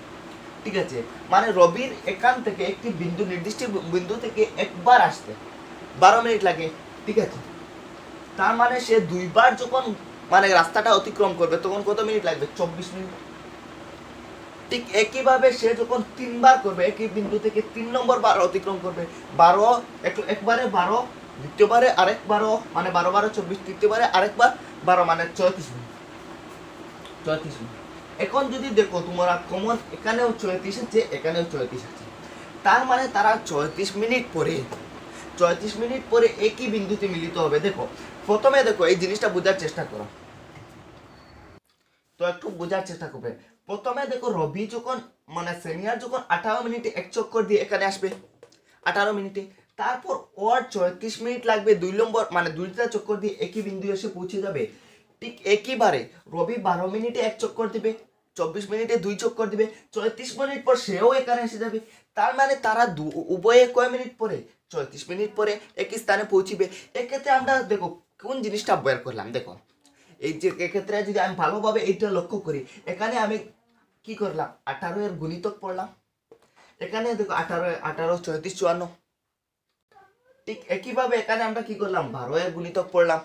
Speaker 1: ঠিক আছে, মানে রবির এখান থেকে একটি বিন্দু নির্দিষ্ট বিন্দু থেকে একবার আসতে 12 মিনিট লাগে, ঠিক আছে। তার মানে সে দুইবার যখন মানে রাস্তাটা অতিক্রম করবে তখন কত মিনিট লাগবে 24 মিনিট। ঠিক একইভাবে সে যখন 3বার করবে একই বিন্দু থেকে 3 নম্বর বার অতিক্রম করবে, 12 একবারে 12, দ্বিতীয়বারে আরেক 12, মানে 12 12 24, তৃতীয়বারে আরেকবার 12, মানে 34 মিনিট। 34 মিনিট। এখন যদি দেখো তোমরা কমন এখানেও 34 আছে, এখানেও 34 আছে, তার মানে তারা 34 মিনিট পরে একই বিন্দুতে মিলিত হবে। দেখো প্রথমে দেখো এই জিনিসটা বোঝার চেষ্টা করো, তো একটু বোঝার চেষ্টা করবে। প্রথমে দেখো রবি যখন মানে সিনিয়র যখন 18 মিনিটে এক চক্কর দিয়ে এখানে আসবে 18 মিনিটে, তারপর ওর 34 মিনিট লাগবে 2 নম্বর মানে দুইটা চক্কর দিয়ে একই বিন্দু এসে পৌঁছে যাবে। ঠিক একইবারে রবি 12 মিনিটে এক চক্কর দিবে, 24 মিনিটে 2 চক্কর দিবে, 34 মিনিট পর সেও এখানে এসে যাবে। তার মানে তারা উভয়ে কয় মিনিট পরে 34 মিনিট পরে একই স্থানে পৌঁছিবে। এক্ষেত্রে আমরা দেখো কোন জিনিসটা বের করলাম, দেখো এই যে এক্ষেত্রে যদি আমি ভালোভাবে এইটা লক্ষ্য করি, এখানে আমি কি করলাম 18 এর গুণিতক পড়লাম, এখানে দেখো 18 18 34 54, ঠিক একইভাবে এখানে আমরা কি করলাম 12 এর গুণিতক পড়লাম,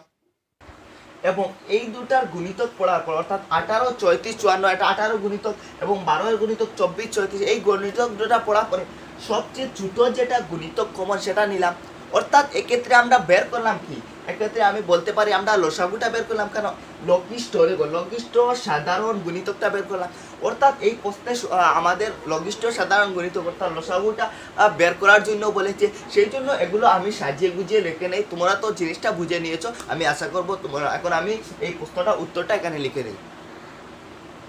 Speaker 1: এবং এই দুটার গুণিতক পড়ার পর অর্থাৎ 18 34 54, এটা 18 গুণিতক এবং 12 এর গুণিতক 24 34, এই গুণিতক দুটা পড়ার পরে সবচেয়ে ছোট যেটা গুণিতক কমন সেটা নিলাম। অর্থাৎ এক্ষেত্রে আমরা বের করলাম কি, এক্ষেত্রে আমি বলতে পারি আমরা লসাগুটা বের করলাম, কেন লঘিষ্ঠ সাধারণ গুণিতকটা বের করলাম। অর্থাৎ এই প্রশ্নে আমাদের লঘিষ্ঠ সাধারণ গুণিতক অর্থাৎ লসাগুটা বের করার জন্য বলেছে, সেই জন্য এগুলো আমি সাজিয়ে গুজিয়ে লিখে নেই। তোমরা তো জিনিসটা বুঝে নিয়েছো, আমি আশা করবো তোমরা। এখন আমি এই প্রশ্নটা উত্তরটা এখানে লিখে দিই।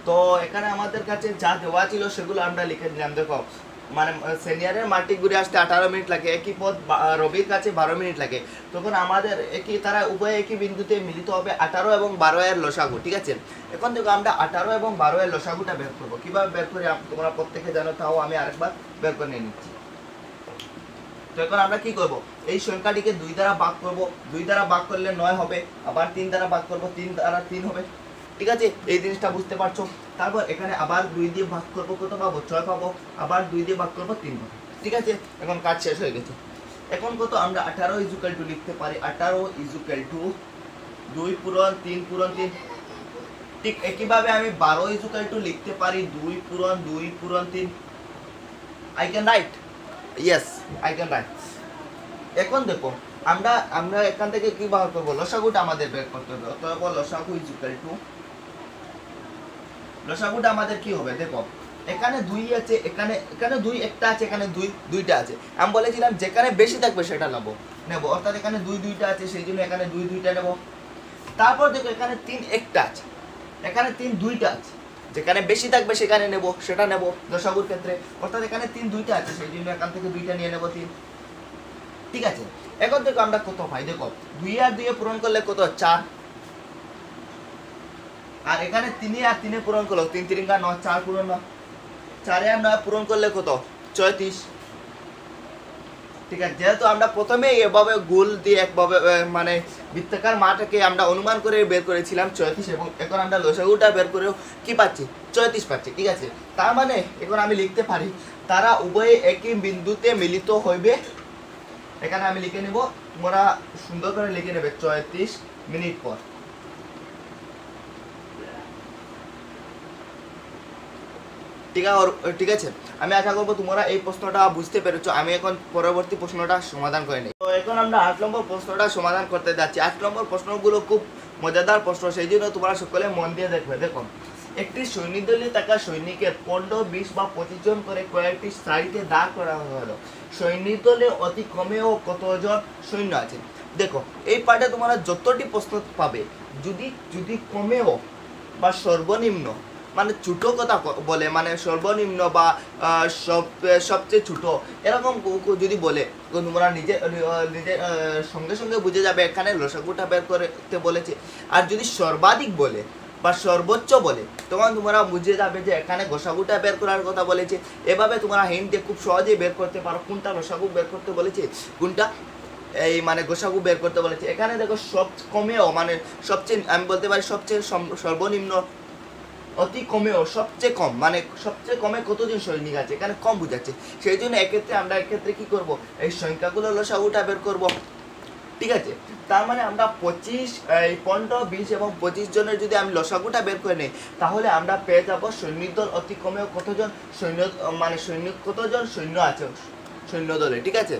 Speaker 1: তো এখানে আমাদের কাছে যা দেওয়া ছিল সেগুলো আমরা লিখে দিলাম। দেখো মানে সিনিয়রের মাটি ঘুরে আসতে 18 মিনিট লাগে, একই পথ রবির কাছে 12 মিনিট লাগে, তখন আমাদের তারা উভয়ে একই বিন্দুতে মিলিত হবে 18 এবং 12 এর লসাগু, ঠিক আছে। এখন দেখো আমরা 18 এবং 12 এর লসাগুটা বের করবো। কিভাবে বের করি তোমরা প্রত্যেকে জানো, তাও আমি আরেকবার বের করে নিয়ে নিচ্ছি। তো এখন আমরা কি করব, এই সংখ্যাটিকে 2 দ্বারা ভাগ করব, 2 দ্বারা ভাগ করলে 9 হবে, আবার 3 দ্বারা ভাগ করব, 3 দ্বারা 3 হবে, ঠিক আছে। এই জিনিসটা বুঝতে পারছো। তারপর এখানে আবার 2 দিয়ে ভাগ করব, কত পাবো 6 পাবো, আবার 2 দিয়ে ভাগ করব 3 পাবো, ঠিক আছে। এখন কাজ শেষ হয়ে গেছে। এখন কত আমরা 18 ইকুয়াল টু লিখতে পারি, 18 ইকুয়াল টু 2 পূরণ 3 পূরণ 3, ঠিক একইভাবে আমি 12 ইকুয়াল টু লিখতে পারি 2 পূরণ 3। I can write, yes I can write. এখন দেখো আমরা এখান থেকে কি বার করব, লসাগুটা আমাদের বের করতে হবে। অতএব লসাগু ইকুয়াল টু, লসাগুটা আমাদের কি হবে, দেখো এখানে 2 আছে, এখানে 2 একটা আছে, এখানে 2 দুইটা আছে। আমি বলেছিলাম যেখানে বেশি থাকবে সেটা নেব, অর্থাৎ এখানে 2 দুইটা আছে, সেই জন্য এখানে 2 দুইটা নেব। তারপর দেখো এখানে 3 একটা আছে, এখানে 3 দুইটা আছে, যেখানে বেশি থাকবে সেখানে নেব, সেটা নেব লসাগুর ক্ষেত্রে। অর্থাৎ এখানে 3 দুইটা আছে, সেই জন্য এখান থেকে 2টা নিয়ে নেব 3, ঠিক আছে। এখন দেখো আমরা কত পাই, দেখো 2 আর 2 পূরণ করলে কত 4, আর এখানে 3 আর 3 পূরণ করলো 3 3 9, 4 পূরণ 9, 4 আর 9 পূরণ করলে কত 34, ঠিক আছে। যেহেতু আমরা প্রথমে এভাবে গোল দিয়ে একভাবে মানে বৃত্তাকার মাটাকে আমরা অনুমান করে বের করেছিলাম 34, এবং এখন আমরা লসাগুটা বের করেও কি পাচ্ছি 34 পাচ্ছি, ঠিক আছে। তার মানে এখন আমি লিখতে পারি তারা উভয়ে একই বিন্দুতে মিলিত হইবে। এখানে আমি লিখে নেব, তোমরা সুন্দর করে লিখে নেবে 34 মিনিট পর, ঠিক আছে। আমি আশা করবো তোমরা এই প্রশ্নটা বুঝতে পেরেছো। আমি এখন পরবর্তী প্রশ্নটা সমাধান করে নিই। তো এখন আমরা 8 নম্বর প্রশ্নটা সমাধান করতে যাচ্ছি। 8 নম্বর প্রশ্নগুলো খুব মজাদার প্রশ্ন, সেই জন্য তোমরা সকলে মন দিয়ে দেখবে। দেখো একটি সৈন্যদলে থাকা সৈনিকের 15, 20 বা 25 জন করে কয়েকটি সারিতে দাঁড় করা হলো। সৈন্যদলে অতি কমেও কতজন সৈন্য আছে? দেখো এই পার্টে তোমরা যতটি প্রশ্ন পাবে, যদি কমেও বা সর্বনিম্ন মানে ছোট কথা বলে, মানে সর্বনিম্ন বা সবচেয়ে ছোট এরকম যদি বলে, তোমরা নিজে সঙ্গে সঙ্গে বুঝে যাবে এখানে লসাগুটা বের করতে বলেছে। আর যদি সর্বাধিক বলে বা সর্বোচ্চ বলে, তখন তোমরা বুঝে যাবে যে এখানে গোসাগুটা বের করার কথা বলেছে। এভাবে তোমরা হিন্ট দিয়ে খুব সহজেই বের করতে পারো কোনটা লসাগু বের করতে বলেছে, কোনটা এই মানে গোসাগু বের করতে বলেছে। এখানে দেখো সব কমেও মানে সবচেয়ে, আমি বলতে পারি সবচেয়ে সর্বনিম্ন, অতি কমেও সবচেয়ে কম, মানে সবচেয়ে কমে কতজন সৈনিক আছে, এখানে কম বুঝাচ্ছে। সেই জন্য এক্ষেত্রে কি করব, এই সংখ্যাগুলো লসাগুটা বের করব। ঠিক আছে, তার মানে আমরা 25, 15, 20 এবং 25 জনের যদি আমি লসাগুটা বের করে নিই, তাহলে আমরা পেয়ে যাব সৈনিকদল অতি কমেও কতজন সৈন্য, মানে কতজন সৈন্য আছে সৈন্যদলে। ঠিক আছে,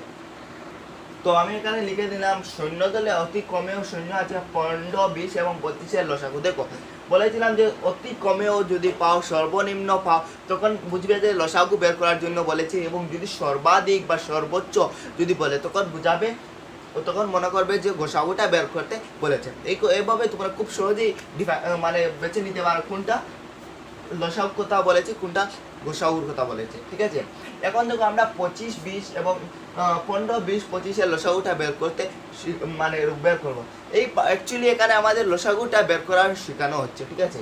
Speaker 1: তো আমি এখানে লিখে দিলাম সৈন্যদলে অতি কমেও সৈন্য আছে 15, 20 এবং 25 লসাগু। দেখো বলেছিলাম যে অতি কমেও যদি পাও, সর্বনিম্ন পাও, তখন বুঝবে যে লসাগু বের করার জন্য বলেছে। এবং যদি সর্বাধিক বা সর্বোচ্চ যদি বলে, তখন বুঝাবে, তখন মনে করবে যে গোসাগুটা বের করতে বলেছে। এইভাবে তোমরা খুব সহজেই মানে বেছে নিতে পারো কোনটা লসাগুর কথা বলেছে, কোনটা গোসাগুর কথা বলেছে। ঠিক আছে, এখন দেখো আমরা 25, 20 এবং 15, 20, 25 লসাগুটা বের করতে মানে বের করবো। এই অ্যাকচুয়ালি এখানে আমাদের লসাগুটা বের করার শেখানো হচ্ছে। ঠিক আছে,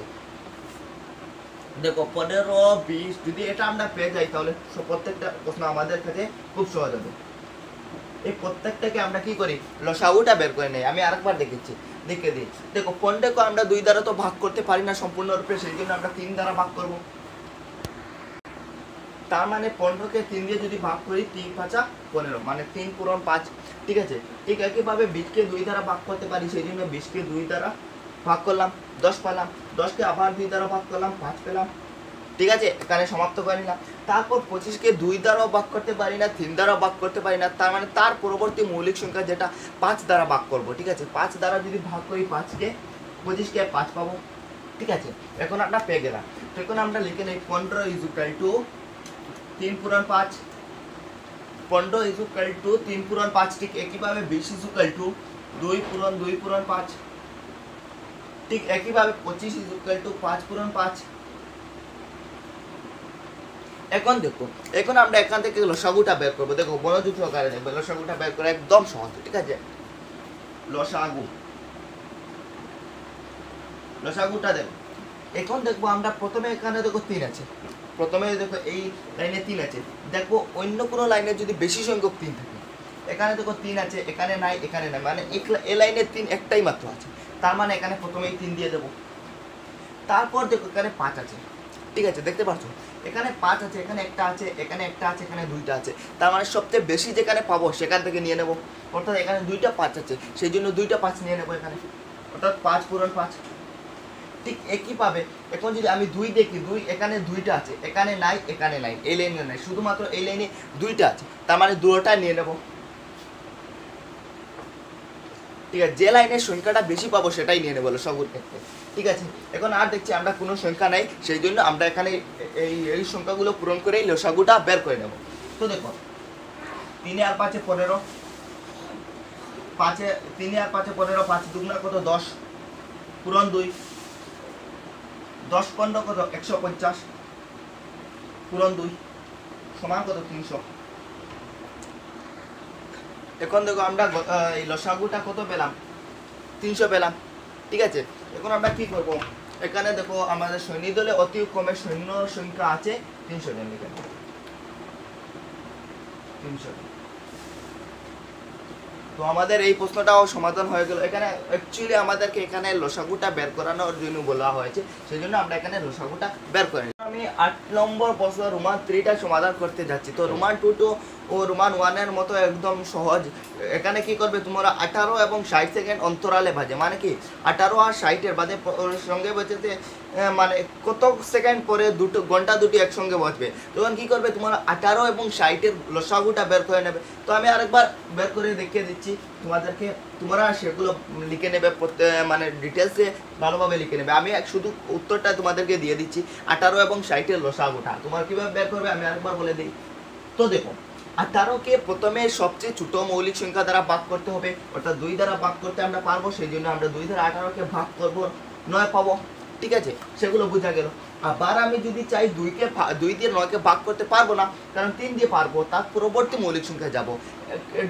Speaker 1: দেখো 15, 20 যদি এটা আমরা পেয়ে যাই, তাহলে প্রত্যেকটা প্রশ্ন আমাদের কাছে খুব সহজ হবে। এই প্রত্যেকটাকে আমরা কি করি, লসাগুটা বের করে নেই। আমি আরেকবার দেখে দিই। দেখো 15কে আমরা 2 দ্বারা তো ভাগ করতে পারি না সম্পূর্ণরূপে, সেই জন্য আমরা 3 দ্বারা ভাগ করব। তার মানে 15কে 3 দিয়ে যদি ভাগ করি, 3 × 5 = 15, মানে 3 পূরণ 5। ঠিক আছে, ঠিক একইভাবে 20কে 2 দ্বারা ভাগ করতে পারি, সেই জন্য 20কে 2 দ্বারা ভাগ করলাম, 10 পেলাম। 10কে আবার 2 দ্বারা ভাগ করলাম, 5 পেলাম। ঠিক আছে, এখানে সমাপ্ত করে নিলাম। তারপর 25কে 2 দ্বারাও ভাগ করতে পারি না, 3 দ্বারাও ভাগ করতে পারি না, তার মানে তার পরবর্তী মৌলিক সংখ্যা যেটা 5 দ্বারা ভাগ করব। ঠিক আছে, 5 দ্বারা যদি ভাগ করি 5কে 25কে 5 পাবো। ঠিক আছে, এখন আমরা পেয়ে গেলাম। তো এখন আমরা লিখে নেই 15 = 3 পূরণ 5, 15 = 3 পূরণ 5। ঠিক একইভাবে 20 = 2 পূরণ 2 পূরণ 5। ঠিক একইভাবে 25 = 5 পূরণ 5। এখন দেখো, এখন আমরা এখান থেকে লসাগুটা বের করবো। দেখো মনোযোগ সহকারে দেখবে, লসাগুটা বের করা একদম সহজ। ঠিক আছে, লসাগুটা দেখো। এখন দেখবো আমরা প্রথমে এখানে দেখো 3 আছে, প্রথমে দেখো এই লাইনে 3 আছে। দেখো অন্য কোনো লাইনে যদি বেশি সংখ্যক 3 থাকে, এখানে দেখো 3 আছে, এখানে নাই, এখানে নাই, মানে এই লাইনে 3 একটাই মাত্র আছে। তার মানে এখানে প্রথমেই 3 দিয়ে দেবো। তারপর দেখো এখানে 5 আছে। ঠিক আছে, দেখতে পাচ্ছ এখানে 5 আছে, এখানে একটা আছে, এখানে একটা আছে, এখানে 2টা আছে। তার মানে সবচেয়ে বেশি যেখানে পাবো সেখান থেকে নিয়ে নেব। অর্থাৎ এখানে 2টা 5 আছে, সেই জন্য 2টা 5 নিয়ে নেবো এখানে, অর্থাৎ 5 পূরণ 5। ঠিক একই পাবে। এখন যদি আমি 2 দেখি, 2 এখানে 2টা আছে, এখানে নাই, এখানে নাই, এই লাইনে নাই, শুধুমাত্র এই লাইনে 2টা আছে। তার মানে 2টা নিয়ে নেব। ঠিক আছে, যে লাইনের সংখ্যাটা বেশি পাবো সেটাই নিয়ে নেবো লসাগুর ক্ষেত্রে। ঠিক আছে, এখন আর দেখছি আমরা কোনো সংখ্যা নাই, সেই জন্য আমরা এখানে এই সংখ্যাগুলো পূরণ করেই লসাগুটা বের করে নেব। তো দেখো 3 আর 5 = 15, 3 আর 5 = 15, 5 দুগুণা কত 10 পূরণ 2, 10 × 15 কত 150 পূরণ 2 সমান কত 300। এখন দেখো আমরা এই লসাগুটা কত পেলাম, 300 পেলাম। ঠিক আছে, এখন আমরা কি করব, এখানে দেখো আমাদের সৈনিক দলে অতি কমে সৈন্য সংখ্যা আছে 300 জন। লিখে 300। তো আমাদের এই প্রশ্নটাও সমাধান হয়ে গেল। এখানে অ্যাকচুয়ালি আমাদেরকে এখানে লসাগুটা বের করানোর জন্য বলা হয়েছে, সেই জন্য আমরা এখানে লসাগুটা বের করে। আমি 8 নম্বর প্রশ্ন রোমান 3টা সমাধান করতে যাচ্ছি। তো রোমান 2 to ও রোমান 1-এর মতো একদম সহজ। এখানে কি করবে, তোমরা 18 এবং 60 সেকেন্ড অন্তরালে বাজে, মানে কি 18 আর 60-এর বাদে সঙ্গে বাজেতে মানে কত সেকেন্ড পরে ঘন্টা দুটি একসঙ্গে বাজবে, তখন কি করবে, তোমরা 18 এবং 60-এর লসাগুটা বের করে নেবে। তো আমি আরেকবার বের করে দেখিয়ে দিচ্ছি তোমাদেরকে, তোমরা সেগুলো লিখে নেবে, মানে ডিটেলসে ভালোভাবে লিখে নেবে। আমি শুধু উত্তরটা তোমাদেরকে দিয়ে দিচ্ছি, 18 এবং 60-এর লসাগুটা তোমার কীভাবে বের করবে আমি আরেকবার বলে দিই। তো দেখো, 18কে প্রথমে সবচেয়ে ছোট মৌলিক সংখ্যা দ্বারা ভাগ করতে হবে, অর্থাৎ 2 দ্বারা ভাগ করতে আমরা পারবো, সেই জন্য আমরা 2 দ্বারা 18কে ভাগ করবো, 9 পাবো। ঠিক আছে, সেগুলো বোঝা গেল। আবার আমি যদি চাই 2 দিয়ে 9কে ভাগ করতে পারবো না, কারণ 3 দিয়ে পারবো, তার পরবর্তী মৌলিক সংখ্যা যাব।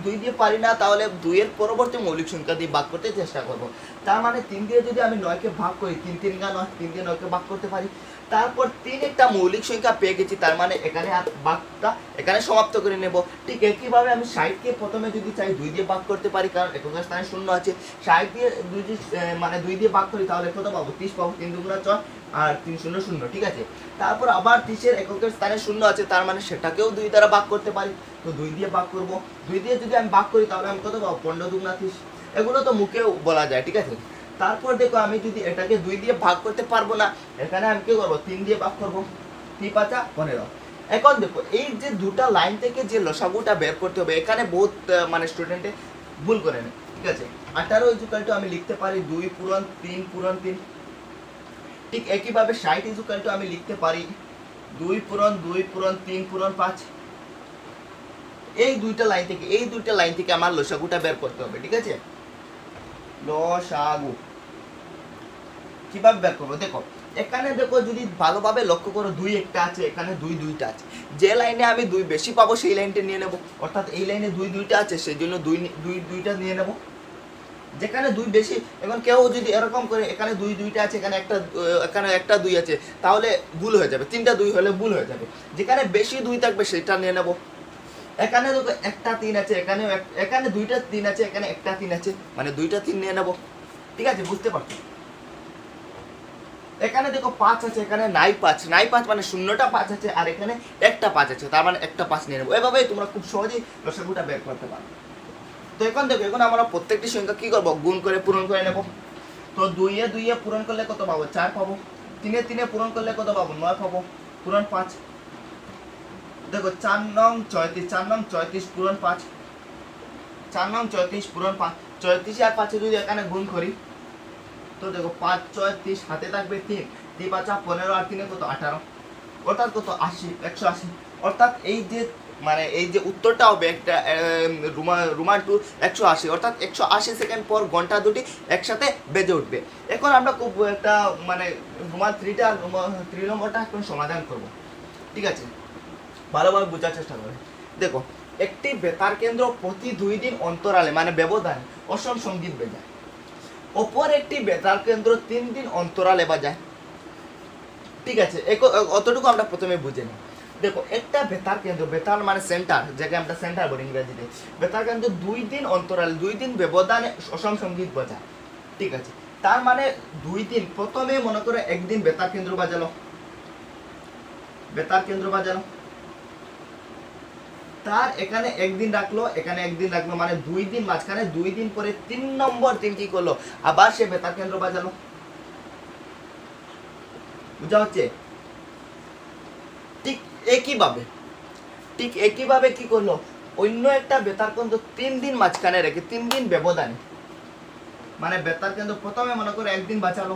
Speaker 1: 2 দিয়ে পারি না, তাহলে 2-এর পরবর্তী মৌলিক সংখ্যা দিয়ে ভাগ করতে চেষ্টা করব। তার মানে 3 দিয়ে যদি আমি 9কে ভাগ করি, 3 3 9, 3 দিয়ে 9কে ভাগ করতে পারি। তারপর 3 একটা মৌলিক সংখ্যা পেয়ে গেছি, তার মানে এখানে আর ভাগটা এখানে সমাপ্ত করে নেব। ঠিক একইভাবে আমি 60কে প্রথমে যদি চাই 2 দিয়ে ভাগ করতে পারি, কারণ একক স্থানে 0 আছে। 60 দিয়ে 2 দিয়ে ভাগ করি, তাহলে কত পাবো, 30 পাবো। 3 2 6 আর 3 0 0, ঠিক আছে। তারপর আবার 30-এর এককের স্থানে 0 আছে, তার মানে সেটাকেও 2 দ্বারা ভাগ করতে পারি। তো 2 দিয়ে ভাগ করব, 2 দিয়ে যদি আমি ভাগ করি তাহলে আমি কত পাবো, 15 2 30। এগুলো তো মুখেও বলা যায়, ঠিক আছে। তারপর দেখো, আমি যদি এটাকে 2 দিয়ে ভাগ করতে পারবো না, এখানে আমি কি করবো, 3 দিয়ে ভাগ করবো, 3 5 15। এখন দেখো, এই যে দুটা লাইন থেকে যে লসাগুটা বের করতে হবে, এখানে বহুত মানে স্টুডেন্টে ভুল করে নেয়, ঠিক আছে। 18 ইকুয়াল টু আমি লিখতে পারি 2 পূরণ 3 পূরণ 3। ঠিক একইভাবে 60 ইকুয়াল টু আমি লিখতে পারি 2 পূরণ 3 পূরণ 5। এই দুইটা লাইন থেকে আমার লসাগুটা বের করতে হবে, ঠিক আছে। লসাগু কিভাবে বের করবো, দেখো এখানে দেখো, যদি ভালোভাবে লক্ষ্য করো, 2 একটা আছে, এখানে 2 2টা আছে। যে লাইনে আমি 2 বেশি পাবো সেই লাইনটা নিয়ে নেব, অর্থাৎ এই লাইনে 2 2টা আছে, সেই জন্য 2 2টা নিয়ে নেব। যেখানে 2 বেশি, এখন কেউ যদি এরকম করে, এখানে 2 2টা আছে, এখানে একটা 2 আছে, তাহলে ভুল হয়ে যাবে। 3টা 2 হলে ভুল হয়ে যাবে। যেখানে বেশি 2 থাকবে সেটা নিয়ে নেব। এখানে দেখো একটা 3 আছে, এখানে 2টা 3 আছে, এখানে একটা 3 আছে, মানে 2টা 3 নিয়ে নেব, ঠিক আছে, বুঝতে পারছো। এখানে দেখো 5 আছে, এখানে নাই 5 মানে 0টা 5 আছে, আর এখানে একটা 5 আছে, তার মানে একটা 5 নিয়ে নেবো। এভাবেই তোমরা খুব সহজেই লসাগুটা বের করতে পারো। তো এখন দেখো, এখন আমরা প্রত্যেকটি সংখ্যা কি করবো, গুণ করে পূরণ করে নেব। তো 2 এ 2 এ পূরণ করলে কত পাবো, 4 পাবো। 3 এ 3 এ পূরণ করলে কত পাবো, 9 পাবো, পূরণ 5। দেখো 4 নং 34 পূরণ 5, 4 নং 34 পূরণ 5। 34 আর 5 যদি এখানে গুণ করি, তো দেখো 5 6 30, হাতে থাকবে 3, 3 5 15 আর 3 কত 18, অর্থাৎ কত 80, 180। অর্থাৎ এই যে উত্তরটা হবে একটা রোমান 2 180, অর্থাৎ 180 সেকেন্ড পর ঘন্টা দুটি একসাথে বেজে উঠবে। এখন আমরা খুব একটা মানে রোমান 3 নম্বরটা এখন সমাধান করব, ঠিক আছে। ভালোভাবে বোঝার চেষ্টা করে দেখো, একটি বেতার কেন্দ্র প্রতি 2 দিন অন্তরালে মানে ব্যবধানে অসম সঙ্গীত বাজায়। অপর একটি বেতার কেন্দ্র 3 দিন অন্তরালে বাজায়, ঠিক আছে। অতটুকু আমরা প্রথমে বুঝে নিই। দেখো, একটা বেতার কেন্দ্র, বেতার মানে সেন্টার, যাকে আমরা সেন্টার বলি ইংরেজিতে। বেতার কেন্দ্র 2 দিন অন্তরালে, 2 দিন ব্যবধানে অসম সঙ্গীত বাজায়, ঠিক আছে। তার মানে 2 দিন, প্রথমে মনে করো একদিন বেতার কেন্দ্র বাজালো, তার এখানে একদিন রাখলো, এখানে একদিন রাখলো, মানে 2 দিন, মাঝখানে 2 দিন পরে 3 নম্বর দিন কি করলো, আবার সে বেতার কেন্দ্র বাজালো। বুঝা হচ্ছে? ঠিক একইভাবে কি করলো, অন্য একটা বেতার কেন্দ্র 3 দিন মাঝখানে রেখে, 3 দিন ব্যবধানে, মানে বেতার কেন্দ্র প্রথমে মনে করে একদিন বাঁচালো,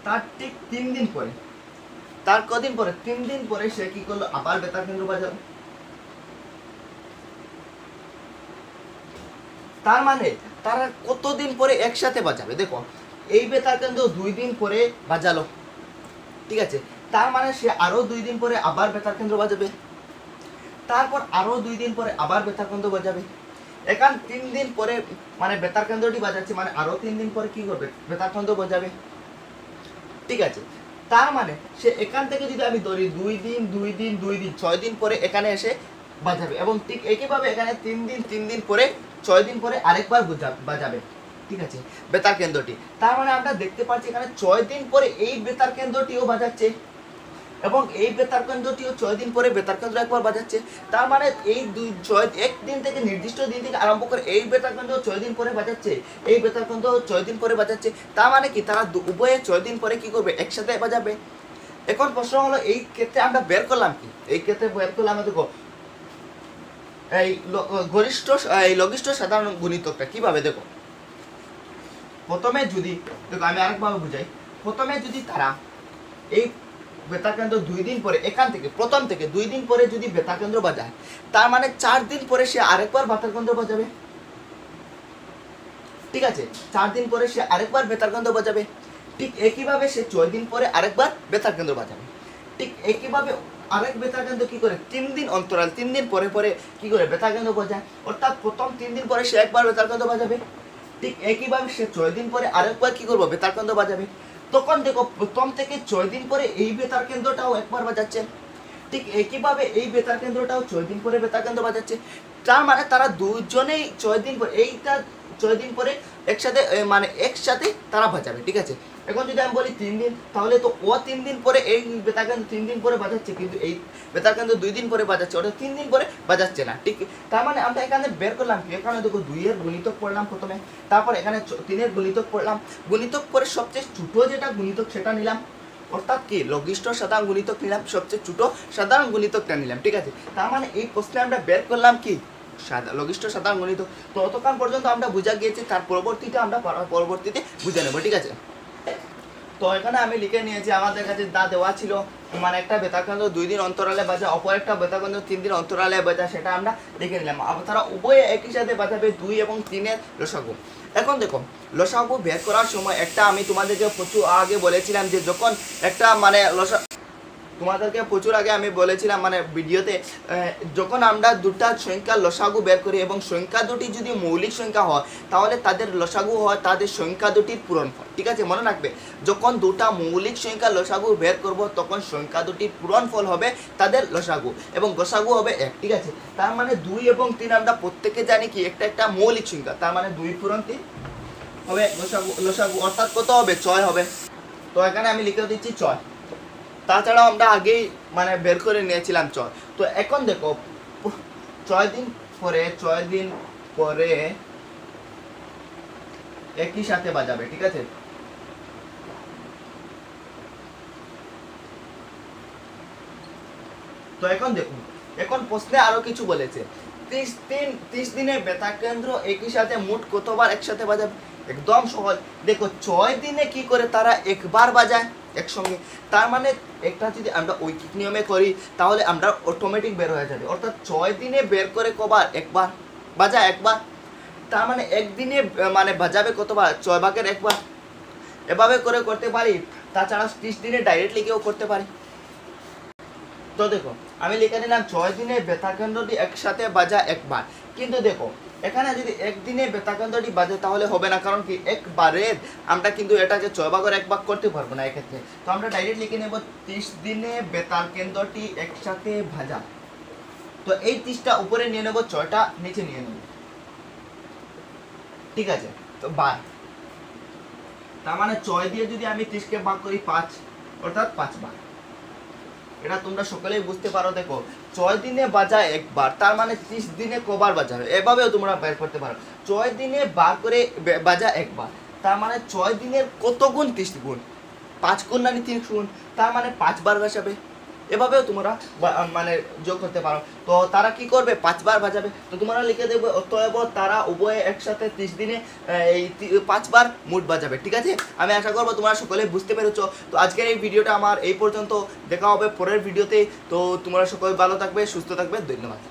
Speaker 1: তার ঠিক 3 দিন পরে, তার কদিন পরে, 3 দিন পরে সে কি করলো, আবার বেতার কেন্দ্র বাজালো। তার মানে তারা কতদিন পরে একসাথে বাজাবে, দেখো এই বেতার কেন্দ্র 2 দিন পরে বাজালো, ঠিক আছে। তার মানে সে আরো 2 দিন পরে আবার বেতার কেন্দ্র বাজাবে, তারপর আরো 2 দিন পরে আবার বেতার কেন্দ্র বাজাবে। এখন 3 দিন পরে মানে বেতার কেন্দ্রটি বাজাচ্ছে, মানে আরো 3 দিন পরে কি করবে, বেতার কেন্দ্র বাজাবে, ঠিক আছে। তার মানে সে এখান থেকে যদি আমি ধরি 2 দিন 6 দিন পরে এখানে এসে বাজাবে, এবং ঠিক একইভাবে এখানে 3 দিন পরে 6 দিন পরে আরেকবার বাজাবে, ঠিক আছে, বেতার কেন্দ্রটি। তার মানে আমরা দেখতে পাচ্ছি এখানে 6 দিন পরে এই বেতার কেন্দ্রটিও বাজাচ্ছে, এবং এই বেতার কেন্দ্রটিও 6 দিন পরে বেতার কেন্দ্র একবার বাজাচ্ছে। তার মানে এই এক দিন থেকে নির্দিষ্ট দিন থেকে আরম্ভ করে এই বেতার কেন্দ্র 6 দিন পরে বাজাচ্ছে, এই বেতার কেন্দ্র 6 দিন পরে বাজাচ্ছে। তার মানে কি তারা উভয়ে 6 দিন পরে কি করবে, একসাথে বাজাবে। এখন প্রশ্ন হলো এই ক্ষেত্রে আমরা বের করলাম কি, এই ক্ষেত্রে বের করলাম দেখো এই গরিষ্ঠ এই লঘিষ্ঠ সাধারণ গুণিতকটা কিভাবে দেখো। প্রথমে যদি দেখো আমি আরেকভাবে বুঝাই, প্রথমে যদি তারা এই বেতার কেন্দ্র 2 দিন পরে এখান থেকে প্রথম থেকে 2 দিন পরে যদি বেতার কেন্দ্র বাজায়, তার মানে 4 দিন পরে সে আরেকবার বেতার কেন্দ্র বাজাবে। ঠিক আছে, 4 দিন পরে সে আরেকবার বেতার কেন্দ্র বাজাবে। ঠিক একইভাবে সে 6 দিন পরে আরেকবার বেতার কেন্দ্র বাজাবে। ঠিক একইভাবে আরেক বেতার কেন্দ্র কি করে 3 দিন অন্তরাল 3 দিন পরে পরে কি করে বেতার কেন্দ্র বাজায়, অর্থাৎ প্রথম 3 দিন পরে সে একবার বেতার কেন্দ্র বাজাবে। ঠিক একইভাবে সে 6 দিন পরে আরেকবার কি করবো বেতার কেন্দ্র বাজাবে। তখন দেখো প্রথম থেকে 6 দিন পরে এই বেতার কেন্দ্রটাও একবার বাজাচ্ছে। ঠিক একইভাবে এই বেতার কেন্দ্রটাও 6 দিন পরে বেতার কেন্দ্র বাজাচ্ছে। তার মানে তারা দুজনেই 6 দিন পরে এইটা 6 দিন পরে একসাথে মানে একসাথে তারা বাজাবে। ঠিক আছে, এখন যদি আমি বলি 3 দিন, তাহলে তো ও 3 দিন পরে এই বেতার কেন্দ্র 3 দিন পরে বাজাচ্ছে, কিন্তু এই বেতার কেন্দ্র 2 দিন পরে বাজাচ্ছে, ওটা 3 দিন পরে বাজাচ্ছে না। ঠিক, তার মানে আমরা এখানে বের করলাম কি, এখানে দেখো 2 এর গুণিতক পড়লাম প্রথমে, তারপর এখানে 3 এর গুণিতক পড়লাম, গুণিতক করে সবচেয়ে ছোট যেটা গুণিতক সেটা নিলাম, অর্থাৎ কি লঘিষ্ঠ সাধারণ গুণিতক নিলাম, সবচেয়ে ছোট সাধারণ গুণিতকটা নিলাম। ঠিক আছে, তার মানে এই প্রশ্নে আমরা বের করলাম কি লঘিষ্ঠ সাধারণ গুণিতক। তো ততক্ষণ পর্যন্ত আমরা বুঝা গিয়েছি, তার পরবর্তীতে আমরা পরবর্তীতে বুঝে নেব। ঠিক আছে, তো এখানে আমি লিখে নিয়েছি আমাদের কাছে দা দেওয়া ছিল মানে একটা বেতার কেন্দ্র 2 দিন অন্তরালে বাজা, অপর একটা বেতার কেন্দ্র 3 দিন অন্তরালে বাজা, সেটা আমরা লিখে নিলাম। আবার তারা উভয়ে একই সাথে বাজাবে 2 এবং 3 এর লসাগু। এখন দেখো লসাগু বের করার সময় একটা আমি তোমাদেরকে প্রচুর আগে বলেছিলাম যে যখন একটা মানে তোমাদেরকে প্রচুর আগে আমি বলেছিলাম মানে ভিডিওতে, যখন আমরা দুটা সংখ্যার লসাগু বের করি এবং সংখ্যা দুটি যদি মৌলিক সংখ্যা হয় তাহলে তাদের লসাগু হয় তাদের সংখ্যা দুটির পূরণফল। ঠিক আছে, মনে রাখবে যখন দুটা মৌলিক সংখ্যার লসাগু বের করব তখন সংখ্যা দুটির পূরণফল হবে তাদের লসাগু এবং গসাগু হবে 1। ঠিক আছে, তার মানে 2 এবং 3 আমরা প্রত্যেকে জানি কি একটা একটা মৌলিক সংখ্যা, তার মানে 2 পূরণ 3 হবে লসাগু, অর্থাৎ কত হবে 6 হবে। তো এখানে আমি লিখে দিচ্ছি 6। তাছাড়াও আমরা আগেই মানে বের করে নিয়েছিলাম 6। তো এখন দেখো 6 দিন পরে একই সাথে বাজাবে। ঠিক আছে, তো এখন দেখুন, এখন প্রশ্নে আরো কিছু বলেছে 30 দিনে বেতার কেন্দ্র একই সাথে মোট কতবার একসাথে বাজাবে। একদম সহজ, দেখো 6 দিনে কি করে তারা একবার বাজায় একসঙ্গে, তার মানে একটা যদি আমরা ঐকিক নিয়মে করি তাহলে আমরা অটোমেটিক বের হয়ে যাবে, অর্থাৎ 6 দিনে বের করে কবার একবার বাজায় একবার, তার মানে একদিনে মানে বাজাবে কতবার 6 ভাগের একবার। এভাবে করে করতে পারি, তাছাড়া 30 দিনে ডাইরেক্টলি কেউ করতে পারি। তো দেখো আমি লিখে নিলাম 6 দিনে বেতার কেন্দ্রটি একসাথে বাজা একবার, কিন্তু দেখো এখানে যদি একদিনে বেতার কেন্দ্রটি বাজে তাহলে হবে না, কারণ কি একবারে আমরা কিন্তু এটাকে 6 ভাগের 1 ভাগ করতে পারবো না এক্ষেত্রে। তো আমরা ডাইরেক্ট লিখে নেব 30 দিনে বেতার কেন্দ্রটি একসাথে ভাজা। তো এই 30টা উপরে নিয়ে নেব, 6টা নিচে নিয়ে নেব। ঠিক আছে, তো বার, তার মানে 6 দিয়ে যদি আমি 30কে ভাগ করি 5, অর্থাৎ 5 বার। এটা তোমরা সকলেই বুঝতে পারো। দেখো 6 দিনে বাজায় একবার, তার মানে 30 দিনে কবার বাজাবে, এভাবেও তোমরা বের করতে পারো। 6 দিনে বার করে বাজা একবার, তার মানে 6 দিনের কত গুণ 30 গুণ, 5 গুণ না 30 গুণ, তার মানে 5 বার বাজাবে। এভাবেও তোমরা মানে যোগ করতে পারো। তো তারা কি করবে 5 বার বাজাবে, তো তোমরা লিখে দেবে অতএব তারা উভয়ে একসাথে 30 দিনে এই 5 বার মোট বাজাবে। ঠিক আছে, আমি আশা করবো তোমরা সকলে বুঝতে পেরেছো। তো আজকের এই ভিডিওটা আমার এই পর্যন্ত, দেখা হবে পরের ভিডিওতে। তো তোমরা সকলে ভালো থাকবে, সুস্থ থাকবে, ধন্যবাদ।